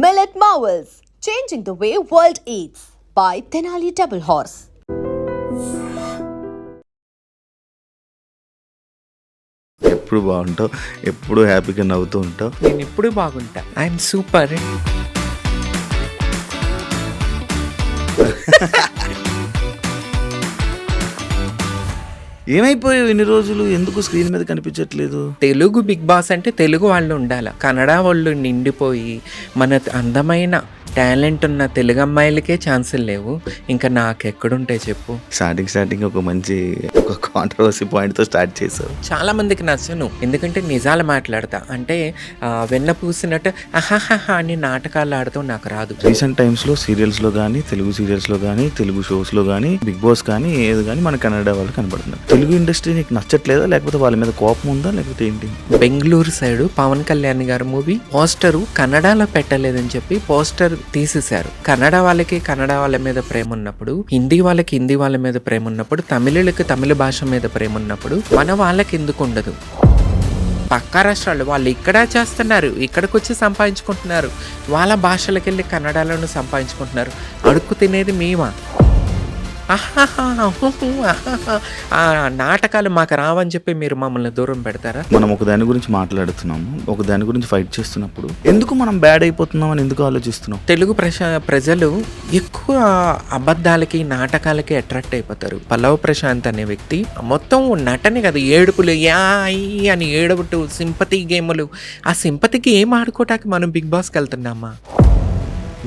Millet Marvels, changing the way world eats by Tenali Double Horse. ఎప్పుడు బాగుంటావు, ఎప్పుడు హ్యాపీగా నవ్వుతూ ఉంటావు. నేను ఎప్పుడు బాగుంటా. I'm super. ఏమైపోయావు ఇన్ని రోజులు, ఎందుకు స్క్రీన్ మీద కనిపించట్లేదు? తెలుగు బిగ్ బాస్ అంటే తెలుగు వాళ్ళు ఉండాలి, కన్నడ వాళ్ళు నిండిపోయి మన అందమైన టాలెంట్ ఉన్న తెలుగు అమ్మాయిలకే ఛాన్సులు లేవు. ఇంకా నాకెక్కడుంటాయి చెప్పు. స్టార్టింగ్ ఒక మంచి కాంట్రవర్సీ పాయింట్తో స్టార్ట్ చేసావు. చాలా మందికి నచ్చను, ఎందుకంటే నిజాలు మాట్లాడతా. అంటే వెన్న పూసినట్టు అహాహా అని నాటకాలు ఆడుతూ నాకు రాదు. రీసెంట్ టైమ్స్లో సీరియల్స్లో కానీ, తెలుగు సీరియల్స్లో కానీ, తెలుగు షోస్లో కానీ, బిగ్ బాస్ కానీ ఏది కానీ మన కన్నడ వాళ్ళు కనబడుతున్నారు. తెలుగు ఇండస్ట్రీ నీకు నచ్చట్లేదా, లేకపోతే వాళ్ళ మీద కోపం ఉందా, లేకపోతే ఏంటి? బెంగళూరు సైడు పవన్ కళ్యాణ్ గారి మూవీ పోస్టరు కన్నడలో పెట్టలేదని చెప్పి పోస్టర్ తీసేశారు. కన్నడ వాళ్ళకి కన్నడ వాళ్ళ మీద ప్రేమ ఉన్నప్పుడు, హిందీ వాళ్ళకి హిందీ వాళ్ళ మీద ప్రేమ ఉన్నప్పుడు, తమిళులకి తమిళ భాష మీద ప్రేమ ఉన్నప్పుడు మన వాళ్ళకి ఎందుకు ఉండదు? పక్క రాష్ట్రాలు వాళ్ళు ఇక్కడ చేస్తున్నారు, ఇక్కడికి వచ్చి సంపాదించుకుంటున్నారు, వాళ్ళ భాషలకు వెళ్ళి కన్నడలోనూ సంపాదించుకుంటున్నారు. అడుక్కు తినేది మేమా? ఆ నాటకాలు మాకు రావని చెప్పి మీరు మమ్మల్ని దూరం పెడతారా? మనం ఒక దాని గురించి మాట్లాడుతున్నాము, ఒక దాని గురించి ఫైట్ చేస్తున్నప్పుడు ఎందుకు మనం బ్యాడ్ అయిపోతున్నాం అని ఎందుకు ఆలోచిస్తున్నాం? తెలుగు ప్రజలు ఎక్కువ అబద్ధాలకి నాటకాలకి అట్రాక్ట్ అయిపోతారు. పల్లవ ప్రశాంత్ అనే వ్యక్తి మొత్తం నటనే కదా, ఏడుపులు యాయి అని ఏడుపుటు, సింపతి గేములు. ఆ సింపతికి ఏం ఆడుకోవటానికి మనం బిగ్ బాస్కి వెళ్తున్నామా?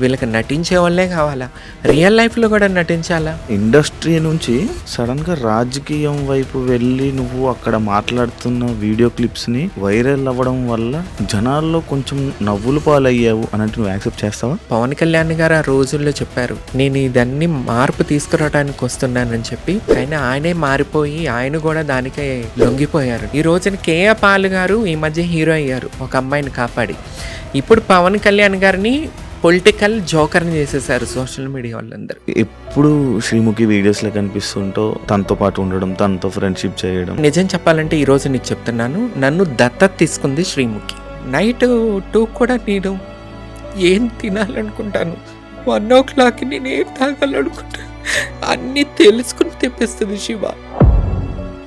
వీళ్ళకి నటించే వాళ్ళే కావాలా? రియల్ లైఫ్లో కూడా నటించాలా? ఇండస్ట్రీ నుంచి సడన్గా రాజకీయం వైపు వెళ్ళి నువ్వు అక్కడ మాట్లాడుతున్న వీడియో క్లిప్స్ని వైరల్ అవ్వడం వల్ల జనాల్లో కొంచెం నవ్వులు పాలయ్యావు అని నువ్వు యాక్సెప్ట్ చేస్తావా? పవన్ కళ్యాణ్ గారు ఆ రోజుల్లో చెప్పారు, నేను ఇదన్నీ మార్పు తీసుకురావడానికి వస్తున్నానని చెప్పి. కానీ ఆయనే మారిపోయి ఆయన కూడా దానికే లొంగిపోయారు. ఈ రోజున కేఆర్ పాల్ గారు ఈ మధ్య హీరో అయ్యారు, ఒక అమ్మాయిని కాపాడి. ఇప్పుడు పవన్ కళ్యాణ్ గారిని పొలిటికల్ జోకర్ని చేసేసారు సోషల్ మీడియా వాళ్ళందరూ. ఎప్పుడు శ్రీముఖి వీడియోస్లో కనిపిస్తుంటో తనతో పాటు ఉండడం, తనతో ఫ్రెండ్షిప్ చేయడం. నిజం చెప్పాలంటే ఈ రోజు నీకు చెప్తున్నాను, నన్ను దత్తత తీసుకుంది శ్రీముఖి. నైట్ 2 కూడా నేను ఏం తినాలనుకుంటాను, 1 o'clock నేను ఏం తాగాలనుకుంటాను అన్నీ తెలుసుకుని తెప్పిస్తుంది శివ.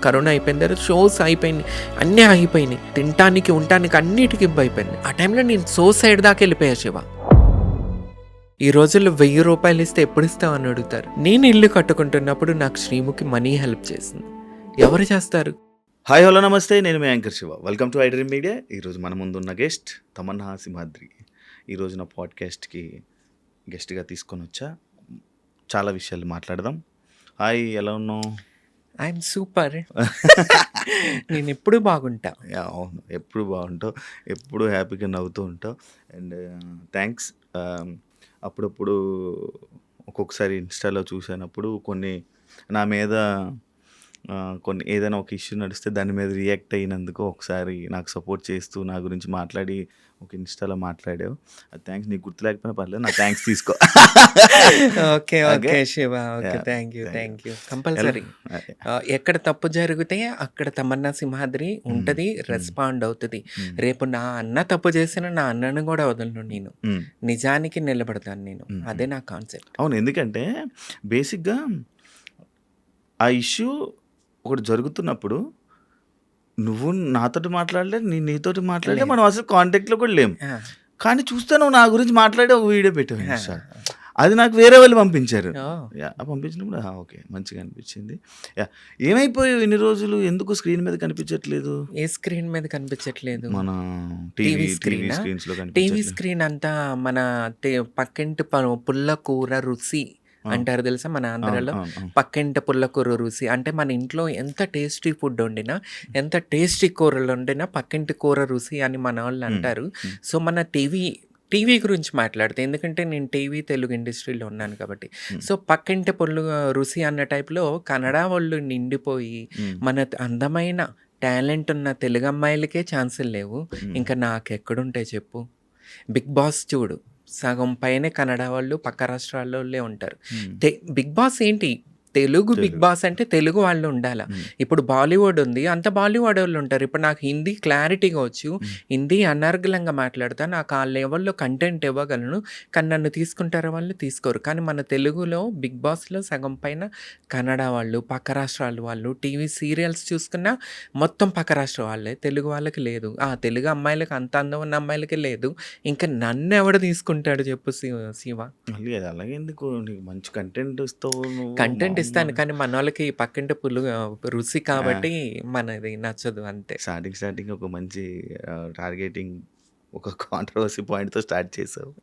కరోనా అయిపోయింది, షోస్ అయిపోయినాయి, అన్నీ ఆగిపోయినాయి, తినటానికి ఉండటానికి అన్నిటికీ అయిపోయింది. ఆ టైంలో నేను సూసైడ్ దాకా వెళ్ళిపోయా శివ. ఈ రోజుల్లో 1000 రూపాయలు ఇస్తే ఎప్పుడు ఇస్తామని అడుగుతారు. నేను ఇల్లు కట్టుకుంటున్నప్పుడు నాకు శ్రీముఖి మనీ హెల్ప్ చేసింది. ఎవరు చేస్తారు? హాయ్ హలో నమస్తే, నేను మీ anchor Shiva. Welcome to iDream media. ఈరోజు మన ముందున్న గెస్ట్ తమన్నా సింహాద్రి. ఈరోజు నా పాడ్కాస్ట్కి గెస్ట్గా తీసుకొని వచ్చా. చాలా విషయాలు మాట్లాడదాం. హాయ్, ఎలా ఉన్నావు? I'm super. నేను ఎప్పుడు బాగుంటా. అవును, ఎప్పుడు బాగుంటావు, ఎప్పుడు హ్యాపీగా నవ్వుతూ ఉంటావు. And thanks. అప్పుడప్పుడు ఒక్కొక్కసారి ఇన్స్టాలో చూసినప్పుడు కొన్ని నా మీద కొన్ని ఏదైనా ఒక ఇష్యూ నడిస్తే దాని మీద రియాక్ట్ అయినందుకు ఒకసారి నాకు సపోర్ట్ చేస్తూ నా గురించి మాట్లాడి ఒక ఇన్స్టాలో మాట్లాడావు. థ్యాంక్స్. నీకు గుర్తు లేకపోయినా పర్లేదు, నా థ్యాంక్స్ తీసుకో. Okay okay Shiva, okay, thank you. Compulsory ఎక్కడ తప్పు జరిగితే అక్కడ తమన్నా సింహాద్రి ఉంటుంది, రెస్పాండ్ అవుతుంది. రేపు నా అన్న తప్పు చేసిన నా అన్నను కూడా వదలను, నేను నిజానికి నిలబడతాను నేను. అదే నా కాన్సెప్ట్. అవును, ఎందుకంటే బేసిక్గా ఆ ఇష్యూ ఒకటి జరుగుతున్నప్పుడు నువ్వు నాతోటి మాట్లాడలే, నేను నీతోటి మాట్లాడలే, మనం అసలు కాంటాక్ట్లో కూడా లేము. కానీ చూస్తే నువ్వు నా గురించి మాట్లాడి ఒక వీడియో పెట్టావు. అది నాకు వేరే వాళ్ళు పంపించారు. పంపించినప్పుడు ఓకే, మంచిగా అనిపించింది. ఏమైపోయావు ఇన్ని రోజులు, ఎందుకు స్క్రీన్ మీద కనిపించట్లేదు? ఏ స్క్రీన్ మీద కనిపించట్లేదు? మన టీవీ స్క్రీన్ అంతా మన పక్కింటి పుల్లకూర రుచి అంటారు తెలుసా మన ఆంధ్రాలో. పక్కింటి పుల్లకూర రుచి అంటే మన ఇంట్లో ఎంత టేస్టీ ఫుడ్ వండినా, ఎంత టేస్టీ కూరలు వండినా పక్కింటి కూర రుచి అని మన వాళ్ళు అంటారు. సో మన టీవీ గురించి మాట్లాడితే, ఎందుకంటే నేను టీవీ తెలుగు ఇండస్ట్రీలో ఉన్నాను కాబట్టి. సో పక్కింటి రుచి అన్న టైప్లో కన్నడ వాళ్ళు నిండిపోయి మన అందమైన టాలెంట్ ఉన్న తెలుగు అమ్మాయిలకే ఛాన్సులు లేవు. ఇంకా నాకెక్కడుంటాయి చెప్పు. బిగ్ బాస్ చూడు, సగం పైనే కన్నడ వాళ్ళు పక్క రాష్ట్రాల్లో ఉంటారు. బిగ్ బాస్ ఏంటి, తెలుగు బిగ్ తెలుగు. బాస్ అంటే తెలుగు వాళ్ళు ఉండాల. ఇప్పుడు బాలీవుడ్ ఉంది, అంత బాలీవుడ్ వాళ్ళు ఉంటారు. ఇప్పుడు నాకు హిందీ క్లారిటీగా వచ్చు, హిందీ అనర్గళంగా మాట్లాడతా, నాకు ఆ లెవెల్లో కంటెంట్ ఇవ్వగలను. కానీ నన్ను తీసుకుంటారు వాళ్ళు, తీసుకోరు. కానీ మన తెలుగులో బిగ్ బాస్లో సగం పైన కన్నడ వాళ్ళు, పక్క రాష్ట్రాల వాళ్ళు, టీవీ సీరియల్స్ చూసుకున్నా మొత్తం పక్క రాష్ట్ర వాళ్ళే, తెలుగు వాళ్ళకి లేదు. తెలుగు అమ్మాయిలకి అంత అందం ఉన్న అమ్మాయిలకి లేదు. ఇంకా నన్ను ఎవడు తీసుకుంటాడు చెప్పు శివ. మళ్ళీ అది అలాగే ఎందుకు, నీకు మంచి కంటెంట్ ఇస్తావు నువ్వు, కంటెంట్ ఇస్తాను, మామూలు కానీ మన వాళ్ళకి పక్కింటి రుచి కాబట్టి మనది నచ్చదు అంతే. స్టార్టింగ్ ఒక మంచి టార్గెటింగ్, ఒక కాంట్రవర్సీ పాయింట్తో స్టార్ట్ చేసావు.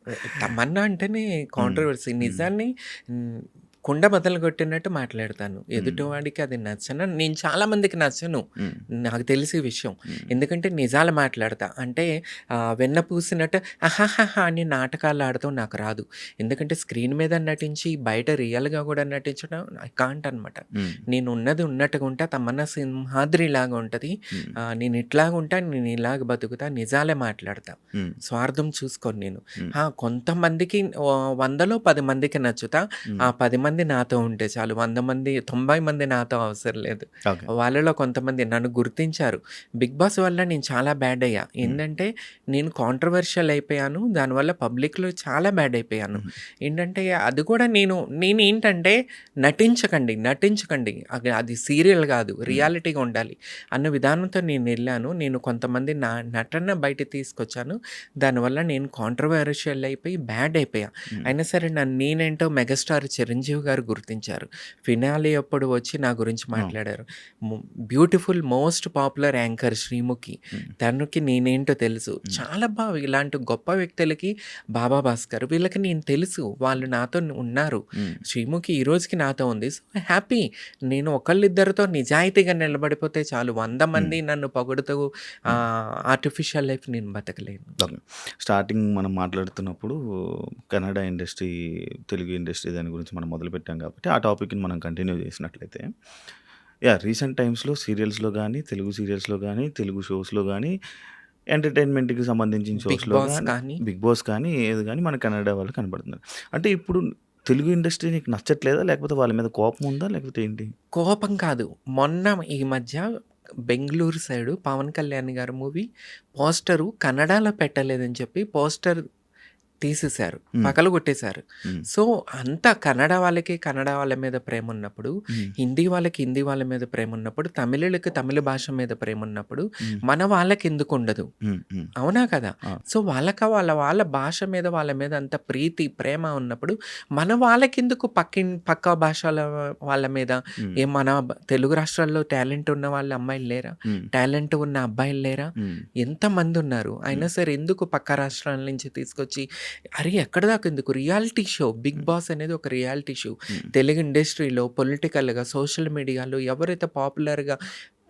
తమన్నా అంటేనే కాంట్రవర్సీ. నిజాన్ని కుండ బద్దలు కొట్టినట్టు మాట్లాడతాను. ఎదుటివాడికి అది నచ్చను. నేను చాలా మందికి నచ్చను, నాకు తెలిసే విషయం. ఎందుకంటే నిజాలు మాట్లాడతా. అంటే వెన్న పూసినట్టు అహాహా అని నాటకాలు ఆడతాం నాకు రాదు. ఎందుకంటే స్క్రీన్ మీద నటించి బయట రియల్గా కూడా నటించడం ఐ కాంట్ అనమాట. నేను ఉన్నది ఉన్నట్టుగా ఉంటా. తమన్నా సింహాద్రి లాగా ఉంటుంది. నేను ఇట్లాగా ఉంటా, నేను ఇలాగ బతుకుతా, నిజాలే మాట్లాడతా, స్వార్థం చూసుకోను నేను. కొంతమందికి 100లో 10 మందికి నచ్చుతా. ఆ 10 మంది నాతో ఉంటే చాలు. 100 మంది 90 మంది నాతో అవసరం లేదు. వాళ్ళలో కొంతమంది నన్ను గుర్తించారు. బిగ్ బాస్ వల్ల నేను చాలా బ్యాడ్ అయ్యా. ఏంటంటే నేను కాంట్రవర్షియల్ అయిపోయాను, దానివల్ల పబ్లిక్లో చాలా బ్యాడ్ అయిపోయాను. ఏంటంటే అది కూడా నేనేంటంటే నటించకండి, అది సీరియల్ కాదు, రియాలిటీగా ఉండాలి అన్న విధానంతో నేను వెళ్ళాను. నేను కొంతమంది నా నటన బయట తీసుకొచ్చాను. దానివల్ల నేను కాంట్రవర్షియల్ అయిపోయి బ్యాడ్ అయిపోయా. అయినా సరే నేనేంటో మెగాస్టార్ చిరంజీవి గారు గుర్తించారు. ఫినాలే అప్పుడు వచ్చి నా గురించి మాట్లాడారు. Beautiful most popular anchor Sreemukhi, తనకి నేనేంటో తెలుసు. చాలా బాగా ఇలాంటి గొప్ప వ్యక్తులకి, బాబా భాస్కర్, వీళ్ళకి నేను తెలుసు, వాళ్ళు నాతో ఉన్నారు. శ్రీముఖి ఈ రోజుకి నాతో ఉంది. So happy. నేను ఒకళ్ళిద్దరితో నిజాయితీగా నిలబడిపోతే చాలు. 100 మంది నన్ను పొగుడుతూ ఆర్టిఫిషియల్ లైఫ్ నేను బతకలేను. స్టార్టింగ్ మనం మాట్లాడుతున్నప్పుడు కన్నడ ఇండస్ట్రీ, తెలుగు ఇండస్ట్రీ దాని గురించి మనం మొదలుపెట్టాం కాబట్టి ఆ టాపిక్ని మనం కంటిన్యూ చేసినట్లయితే, రీసెంట్ టైమ్స్లో సీరియల్స్లో కానీ, తెలుగు సీరియల్స్లో కానీ, తెలుగు షోస్లో కానీ, ఎంటర్టైన్మెంట్కి సంబంధించిన షోస్లో కానీ, బిగ్ బాస్ కానీ, ఏది కానీ మన కన్నడ వాళ్ళు కనబడుతున్నారు. అంటే ఇప్పుడు తెలుగు ఇండస్ట్రీ నీకు నచ్చట్లేదా, లేకపోతే వాళ్ళ మీద కోపం ఉందా, లేకపోతే ఏంటి? కోపం కాదు. మొన్న ఈ మధ్య బెంగళూరు సైడు పవన్ కళ్యాణ్ గారి మూవీ పోస్టరు కన్నడలో పెట్టలేదని చెప్పి పోస్టర్ తీసేశారు, పగలు కొట్టేశారు. సో అంత కన్నడ వాళ్ళకి కన్నడ వాళ్ళ మీద ప్రేమ ఉన్నప్పుడు, హిందీ వాళ్ళకి హిందీ వాళ్ళ మీద ప్రేమ ఉన్నప్పుడు, తమిళులకి తమిళ భాష మీద ప్రేమ ఉన్నప్పుడు మన వాళ్ళకి ఎందుకు ఉండదు? అవునా కదా? సో వాళ్ళ భాష మీద వాళ్ళ మీద అంత ప్రీతి ప్రేమ ఉన్నప్పుడు మన వాళ్ళకి ఎందుకు పక్క భాషల వాళ్ళ మీద? మన తెలుగు రాష్ట్రాల్లో టాలెంట్ ఉన్న వాళ్ళ అమ్మాయిలు లేరా? టాలెంట్ ఉన్న అబ్బాయిలు లేరా? ఎంతమంది ఉన్నారు? అయినా సరే ఎందుకు పక్క రాష్ట్రాల నుంచి తీసుకొచ్చి, అరే ఎక్కడ దాకా ఎందుకు? రియాలిటీ షో బిగ్ బాస్ అనేది ఒక రియాలిటీ షో. తెలుగు ఇండస్ట్రీలో పొలిటికల్గా, సోషల్ మీడియాలో ఎవరైతే పాపులర్గా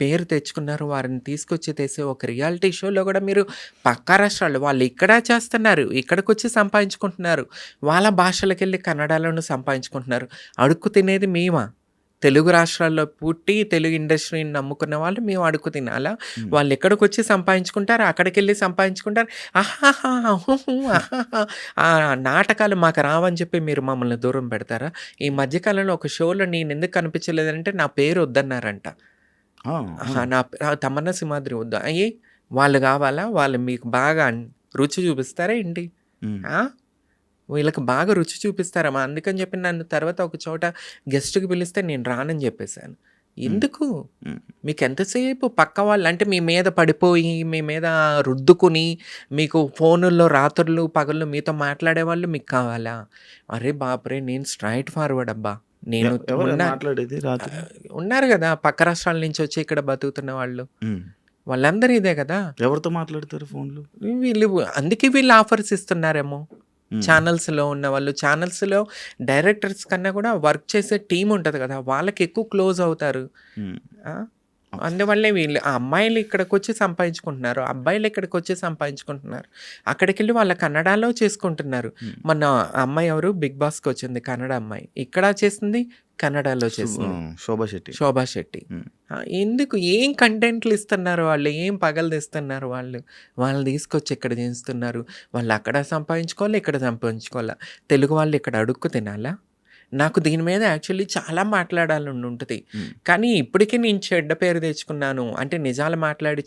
పేరు తెచ్చుకున్నారో వారిని తీసుకొచ్చి తెసే ఒక రియాలిటీ షోలో కూడా మీరు పక్క రాష్ట్రాలు వాళ్ళు ఇక్కడ చేస్తున్నారు, ఇక్కడికి వచ్చి సంపాదించుకుంటున్నారు, వాళ్ళ భాషలకు వెళ్ళి కన్నడలోనూ సంపాదించుకుంటున్నారు. అడుక్కు తినేది మేమా? తెలుగు రాష్ట్రాల్లో పుట్టి తెలుగు ఇండస్ట్రీని నమ్ముకున్న వాళ్ళు మేము అడుగు తినాలా? వాళ్ళు ఎక్కడికి వచ్చి సంపాదించుకుంటారు, అక్కడికి వెళ్ళి సంపాదించుకుంటారు. నాటకాలు మాకు రావని చెప్పి మీరు మమ్మల్ని దూరం పెడతారా? ఈ మధ్యకాలంలో ఒక షోలో నేను ఎందుకు కనిపించలేదంటే నా పేరు వద్దన్నారంట. నా తమన్నా సింహాద్రి వద్దు. వాళ్ళు కావాలా? వాళ్ళు మీకు బాగా రుచి చూపిస్తారా ఏంటి? వీళ్ళకి బాగా రుచి చూపిస్తారా? అందుకని చెప్పి నన్ను తర్వాత ఒక చోట గెస్ట్కి పిలిస్తే నేను రానని చెప్పేశాను. ఎందుకు? మీకు ఎంతసేపు పక్క వాళ్ళు అంటే మీ మీద పడిపోయి, మీ మీద రుద్దుకుని, మీకు ఫోనుల్లో రాత్రులు పగళ్ళు మీతో మాట్లాడేవాళ్ళు మీకు కావాలా? అరే బాపురే, నేను స్ట్రైట్ ఫార్వర్డ్ అబ్బా. నేను ఉన్నారు కదా పక్క రాష్ట్రాల నుంచి వచ్చి ఇక్కడ బతుకుతున్న వాళ్ళు, వాళ్ళందరూ ఇదే కదా. ఎవరితో మాట్లాడతారు ఫోన్లు? అందుకే వీళ్ళు ఆఫర్స్ ఇస్తున్నారేమో. ఛానల్స్లో ఉన్న వాళ్ళు, ఛానల్స్లో డైరెక్టర్స్ కన్నా కూడా వర్క్ చేసే టీం ఉంటుంది కదా, వాళ్ళకి ఎక్కువ క్లోజ్ అవుతారు. అందువల్లే వీళ్ళు అమ్మాయిలు ఇక్కడికి వచ్చి సంపాదించుకుంటున్నారు, అబ్బాయిలు ఇక్కడికి వచ్చి సంపాదించుకుంటున్నారు. అక్కడికి వెళ్ళి వాళ్ళ కన్నడలో చేసుకుంటున్నారు. మన అమ్మాయి ఎవరు బిగ్ బాస్కి వచ్చింది, కన్నడ అమ్మాయి, ఇక్కడ చేసింది కన్నడలో చేసింది, శోభా శెట్టి. ఎందుకు? ఏం కంటెంట్లు ఇస్తున్నారు వాళ్ళు, ఏం పగలు తెస్తున్నారు వాళ్ళు తీసుకొచ్చి ఇక్కడ చేస్తున్నారు. వాళ్ళు అక్కడ సంపాదించుకోవాలి, ఇక్కడ సంపాదించుకోవాలా? తెలుగు వాళ్ళు ఇక్కడ అడుక్కు తినాలా? నాకు దీని మీద యాక్చువల్లీ చాలా మాట్లాడాలని ఉంటుంది. హ్మ్. కానీ ఇప్పటికీ నేను చెడ్డ పేరు తెచ్చుకున్నాను. అంటే నిజాలు మాట్లాడి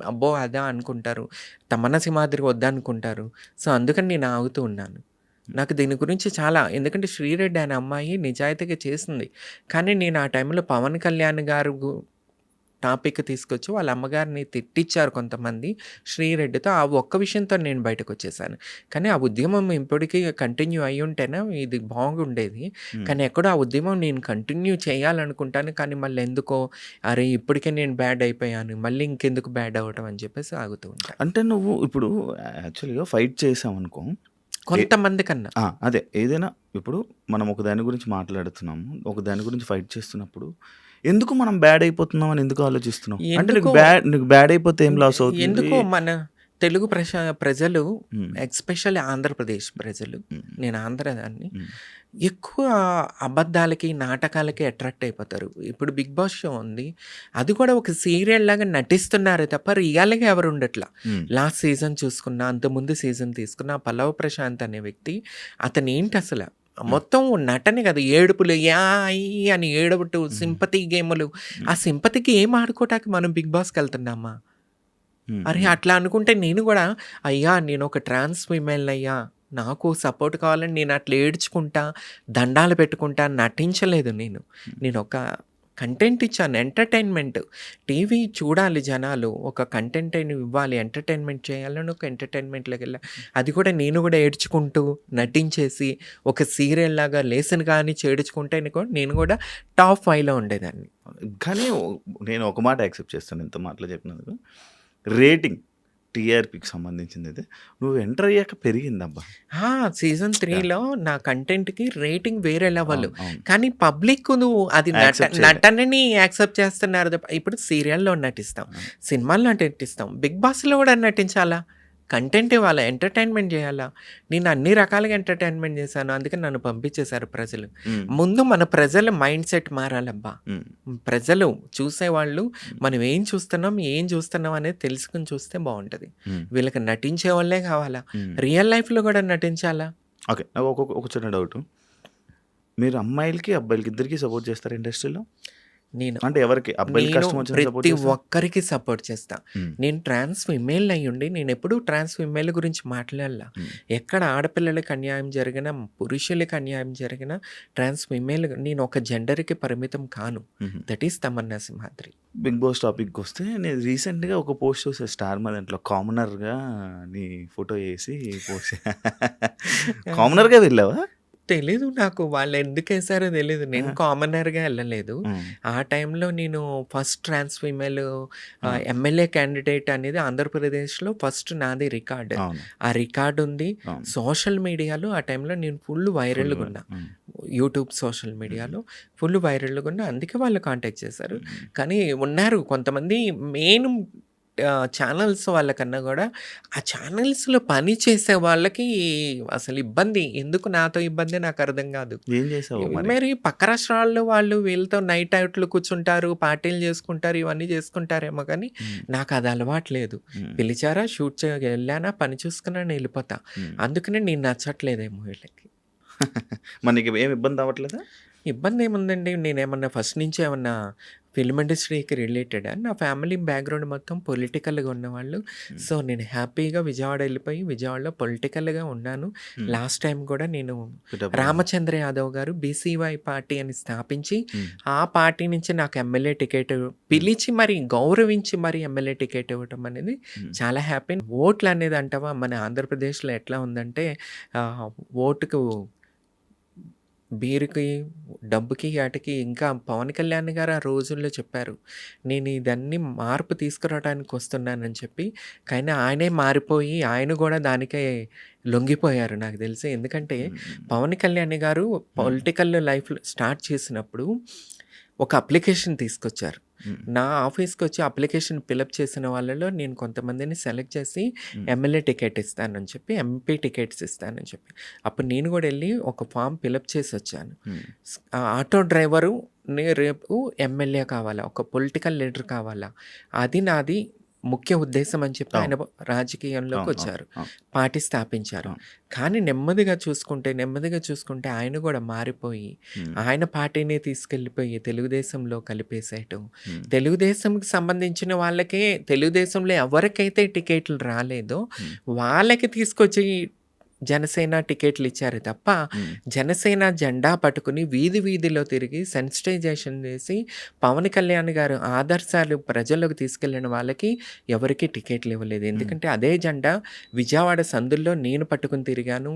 అబ్బో! అదా అనుకుంటారు. తమన్నా సింహాద్రి వద్దనుకుంటారు. సో, అందుకని నేను ఆగుతూ ఉన్నాను. నాకు దీని గురించి చాలా, ఎందుకంటే శ్రీరెడ్డి అనే అమ్మాయి నిజాయితీగా చేసింది. కానీ నేను ఆ టైంలో పవన్ కళ్యాణ్ గారు టాపిక్ తీసుకొచ్చి వాళ్ళ అమ్మగారిని తిట్టిచ్చారు కొంతమంది శ్రీరెడ్డితో. ఆ ఒక్క విషయంతో నేను బయటకొచ్చేసాను. కానీ ఆ ఉద్యమం ఇప్పటికీ కంటిన్యూ అయ్యుంటేనే ఇది బాగుండేది. హ్మ్. కానీ ఎక్కడో ఆ ఉద్యమం నేను కంటిన్యూ చేయాలనుకుంటాను. కానీ మళ్ళీ ఎందుకో అరే! ఇప్పటికే నేను బ్యాడ్ అయిపోయాను. మళ్ళీ ఇంకెందుకు బ్యాడ్ అవ్వటం అని చెప్పేసి ఆగుతూ ఉంటాను. అంటే నువ్వు ఇప్పుడు యాక్చువల్‌గా ఫైట్ చేసావనుకో కొంతమంది కన్నా. అదే ఏదైనా ఇప్పుడు మనం ఒక దాని గురించి మాట్లాడుతున్నాము. ఒక దాని గురించి ఫైట్ చేస్తున్నప్పుడు ఎందుకు మనం బ్యాడ్ అయిపోతున్నాం అని ఎందుకు ఆలోచిస్తున్నావు? అంటే నీకు ఎందుకో బ్యాడ్ అయిపోతే ఏం లాస్ అవుతుంది? ఎందుకో మన తెలుగు ప్రజలు హ్మ్. ఎస్పెషల్లీ ఆంధ్రప్రదేశ్ ప్రజలు, హ్మ్. నేను ఆంధ్రదాన్ని, హ్మ్. ఎక్కువ అబద్ధాలకి, నాటకాలకి అట్రాక్ట్ అయిపోతారు. ఇప్పుడు 'బిగ్ బాస్' షో ఉంది. అది కూడా ఒక సీరియల్ లాగా నటిస్తున్నారే తప్ప రియల్‌గా ఎవరు ఉండట్లా. హ్మ్. లాస్ట్ సీజన్ చూసుకున్నా, అంతకుముందు సీజన్ తీసుకున్నా, పల్లవ ప్రశాంత్ అనే వ్యక్తి అతనేంటి అసల మొత్తం నటనే కదా! ఏడుపులు యాయ్ అని ఏడవటు, సింపతి గేములు. ఆ సింపతికి ఏం ఆడుకోవటానికి మనం 'బిగ్ బాస్'కెళ్తున్నామా? హ్మ్. అరే! అట్లా అనుకుంటే నేను గూడా, అయ్యా నేనొక ట్రాన్స్ ఫీమేల్‌నయ్యా, నాకు సపోర్ట్ కావాలని నేను అట్లా ఏడ్చుకుంటా, దండాలు పెట్టుకుంటా నటించలేదు నేను. నేనొక కంటెంట్ ఇచ్చాను. ఎంటర్‌టైన్‌మెంట్. టీవీ చూడాలి జనాలు. ఒక కంటెంట్ అని ఇవ్వాలి. ఎంటర్‌టైన్‌మెంట్ చేయాలని ఒక ఎంటర్‌టైన్‌మెంట్‌లోకెళ్ళా. అది కూడా నేను గూడా ఏడ్చుకుంటూ, నటించేసి, ఒక సీరియల్‌లాగా లేసిన గాని చేడుచుకుంటే నేను గూడా టాప్ 5లో ఉండేదాన్ని. కానీ నేను ఒక మాట యాక్సెప్ట్ చేస్తాను ఇంత మాటలు చెప్పినందుకు. రేటింగ్ టీఆర్‌పీకి సంబంధించిందైతే నువ్వు ఎంటర్ అయ్యాక పెరిగిందబ్బా! సీజన్ 3లో నా కంటెంట్‌కి రేటింగ్ వేరే లెవెల్. అవును. అవును. కానీ పబ్లిక్ అది యాక్సెప్ట్ చేయలే. నటనని యాక్సెప్ట్ చేస్తున్నారు తప్ప, ఇప్పుడు సీరియల్‌లో నటిస్తాం, సినిమాల్లో నటిస్తాం, 'బిగ్ బాస్'లో కూడా నటించాలా? కంటెంట్ ఇవ్వాలా? ఎంటర్‌టైన్‌మెంట్ చేయాలా? నేను అన్ని రకాలుగా ఎంటర్‌టైన్‌మెంట్ చేశాను. అందుకని నన్ను పంపించేశారు ప్రజలు. హ్మ్. ముందు మన ప్రజల మైండ్ సెట్ మారాలబ్బా! హ్మ్. ప్రజలు చూసేవాళ్ళు మనం ఏం చూస్తున్నాం అనేది తెలుసుకొని చూస్తే బావుంటది. హ్మ్. వీళ్ళకి నటించే వాళ్ళే కావాలా? హ్మ్. రియల్ లైఫ్‌లో కూడా నటించాలా? ఓకే. నాకు ఒక చిన్న డౌటు. మీరు అమ్మాయిలకి, అబ్బాయిలకి ఇద్దరికీ సపోర్ట్ చేస్తారా ఇండస్ట్రీలో? నేను అంటే ఎవరికి? అబ్బాయిలకి నేను కష్టం వచ్చిన సపోర్ట్ ప్రతి చేస్తారా? ఒక్కరికి సపోర్ట్ చేస్తా. హ్మ్. నేను ట్రాన్స్ ఫీమేల్ అయ్యుండి నేనెప్పుడూ ట్రాన్స్ ఫీమేల్ గురించి మాట్లాడలా. హ్మ్. ఎక్కడ ఆడపిల్లలకి అన్యాయం జరిగినా, పురుషులకి అన్యాయం జరిగినా, ట్రాన్స్ ఫీమేల్ నేను ఒక జెండర్‌కి పరిమితం కాను. హుహు. That is Tamanna Simhadri. 'Bigg Boss' టాపిక్‌కొస్తే నేను రీసెంట్‌గా ఒక పోస్ట్ చూసా స్టార్ మా దాంట్లో కామనర్‌గా నీ ఫోటో ఏసి పోస్ట్ కామనర్‌గా వెళ్ళావా? తెలీదు నాకు వాళ్ళెందుకేసారో తెలీదు. నేను ఆ! కామనర్‌గా ఎళ్ళలేదు. హ్మ్. ఆ టైంలో నేను ఫస్ట్ ట్రాన్స్ ఫీమేల్ ఆ! ఎమ్మెల్యే క్యాండిడేట్ అనేది ఆంధ్రప్రదేశ్‌లో ఫస్ట్ నాది రికార్డ్. అవును. ఆ రికార్డ్ ఉంది. అవును. సోషల్ మీడియాలో ఆ టైంలో నేను ఫుల్ వైరల్‌గా ఉన్నా. హ్మ్. యూట్యూబ్, సోషల్ మీడియాలో ఫుల్ వైరల్‌గా ఉన్నా. అందుకే వాళ్ళు కాంటాక్ట్ చేశారు. హ్మ్. కానీ ఉన్నారు కొంతమంది మెయిన్ ఛానల్స్ వాళ్ళకన్నా గూడా, ఆ ఛానల్స్‌లో పని చేసే వాళ్ళకి అసలు ఇబ్బంది. ఎందుకు నాతో ఇబ్బంది నాకర్థం గాదు. ఏం చేసావు మరి? మరి పక్క రాష్ట్రాల్లో వాళ్ళు వీళ్ళతో నైట్ అవుట్లు కూర్చుంటారు, పార్టీలు చేసుకుంటారు, ఇవన్నీ చేసుకుంటారేమో కానీ, హ్మ్. నాకది అలవాటు లేదు. హ్మ్. పిలిచారా, షూట్ ఎళ్ళానా, పని చూసుకున్నాను, ఎళ్ళిపోతా. హ్మ్. అందుకనే నేను నచ్చట్లేదేమో వీళ్ళకి. మరి నీకు ఏమి ఇబ్బంది అవ్వట్లేదా? ఇబ్బందేముందండి? నేనేమన్నా ఫస్ట్ నుంచి ఏమన్నా ఫిల్మ్ ఇండస్ట్రీకి రిలేటెడా? నా ఫ్యామిలీ బ్యాక్‌గ్రౌండ్ మొత్తం పొలిటికల్‌గా ఉన్నవాళ్ళు. హ్మ్. సో, నేను హ్యాపీగా విజయవాడ ఎళ్ళిపోయి, విజయవాడలో పొలిటికల్‌గా ఉన్నాను. హ్మ్. లాస్ట్ టైం కూడా నేను పిఠాపురం. రామచంద్ర యాదవ్ గారు బీసీవై పార్టీ అని స్థాపించి, హ్మ్. ఆ పార్టీ నుంచి నాకు ఎమ్మెల్యే టికెట్ పిలిచి మరి గౌరవించి మరి ఎమ్మెల్యే టికెట్ ఇవ్వటం అనేది హ్మ్. చాలా హ్యాపీ. ఓట్లనేది అంటావా మన ఆంధ్రప్రదేశ్‌లో ఎట్లా ఉందంటే, ఓటుకు బీరుకి, డబ్బుకి, ఆటికి ఇంకా పవన్ కళ్యాణ్ గారు ఆ రోజుల్లో చెప్పారు. నేను ఇదన్నీ మార్పు తీసుకురావడానికి వస్తున్నానని చెప్పి. కానీ ఆయనే మారిపోయి ఆయన గూడా దానికే లొంగిపోయారు నాకు తెలిసి. ఎందుకంటే హ్మ్. పవన్ కళ్యాణ్ గారు పొలిటికల్ లైఫ్‌లో స్టార్ట్ చేసినప్పుడు ఒక అప్లికేషన్ తీసుకొచ్చారు. హ్మ్. నా ఆఫీస్‌కొచ్చి అప్లికేషన్ ఫిలప్ చేసిన వాళ్ళలో నేను కొంతమందిని సెలెక్ట్ చేసి హ్మ్. ఎమ్మెల్యే టికెట్ ఇస్తానని చెప్పి, ఎంపీ టికెట్స్ ఇస్తానని చెప్పి. అప్పుడు నేను గూడా ఎళ్లి ఒక ఫార్మ్ ఫిలప్ చేసొచ్చాను. హ్మ్. ఆటో డ్రైవరు రేపు ఎమ్మెల్యే కావాలా, ఒక పొలిటికల్ లీడర్ కావాలా, అది నాది ముఖ్య ఉద్దేశం అని చెప్పి ఆయన రాజకీయంలోకి అవును. వచ్చారు. అవును. పార్టీ స్థాపించారు. అవును. కానీ నెమ్మదిగా చూసుకుంటే ఆయన కూడా మారిపోయి హ్మ్. ఆయన పార్టీనే తీసుకెళ్ళిపోయి తెలుగుదేశంలో కలిపేసేయటం. హ్మ్. తెలుగుదేశంకి సంబంధించిన వాళ్ళకే తెలుగుదేశంలో ఎవరికైతే టికెట్లు రాలేదో హ్మ్. వాళ్ళకి తీసుకొచ్చి జనసేన టికెట్లు ఇచ్చారు తప్ప హ్మ్. జనసేన జెండా పట్టుకుని వీధిలో తిరిగి సెన్సిటైజేషన్ చేసి పవన్ కళ్యాణ్ గారు ఆదర్శాలు ప్రజల్లోకి తీసుకెళ్ళిన వాళ్ళకి ఎవరికీ టికెట్లు ఇవ్వలేదు. ఎందుకంటే అదే జెండా విజయవాడ సందుల్లో నేను పట్టుకుని తిరిగాను.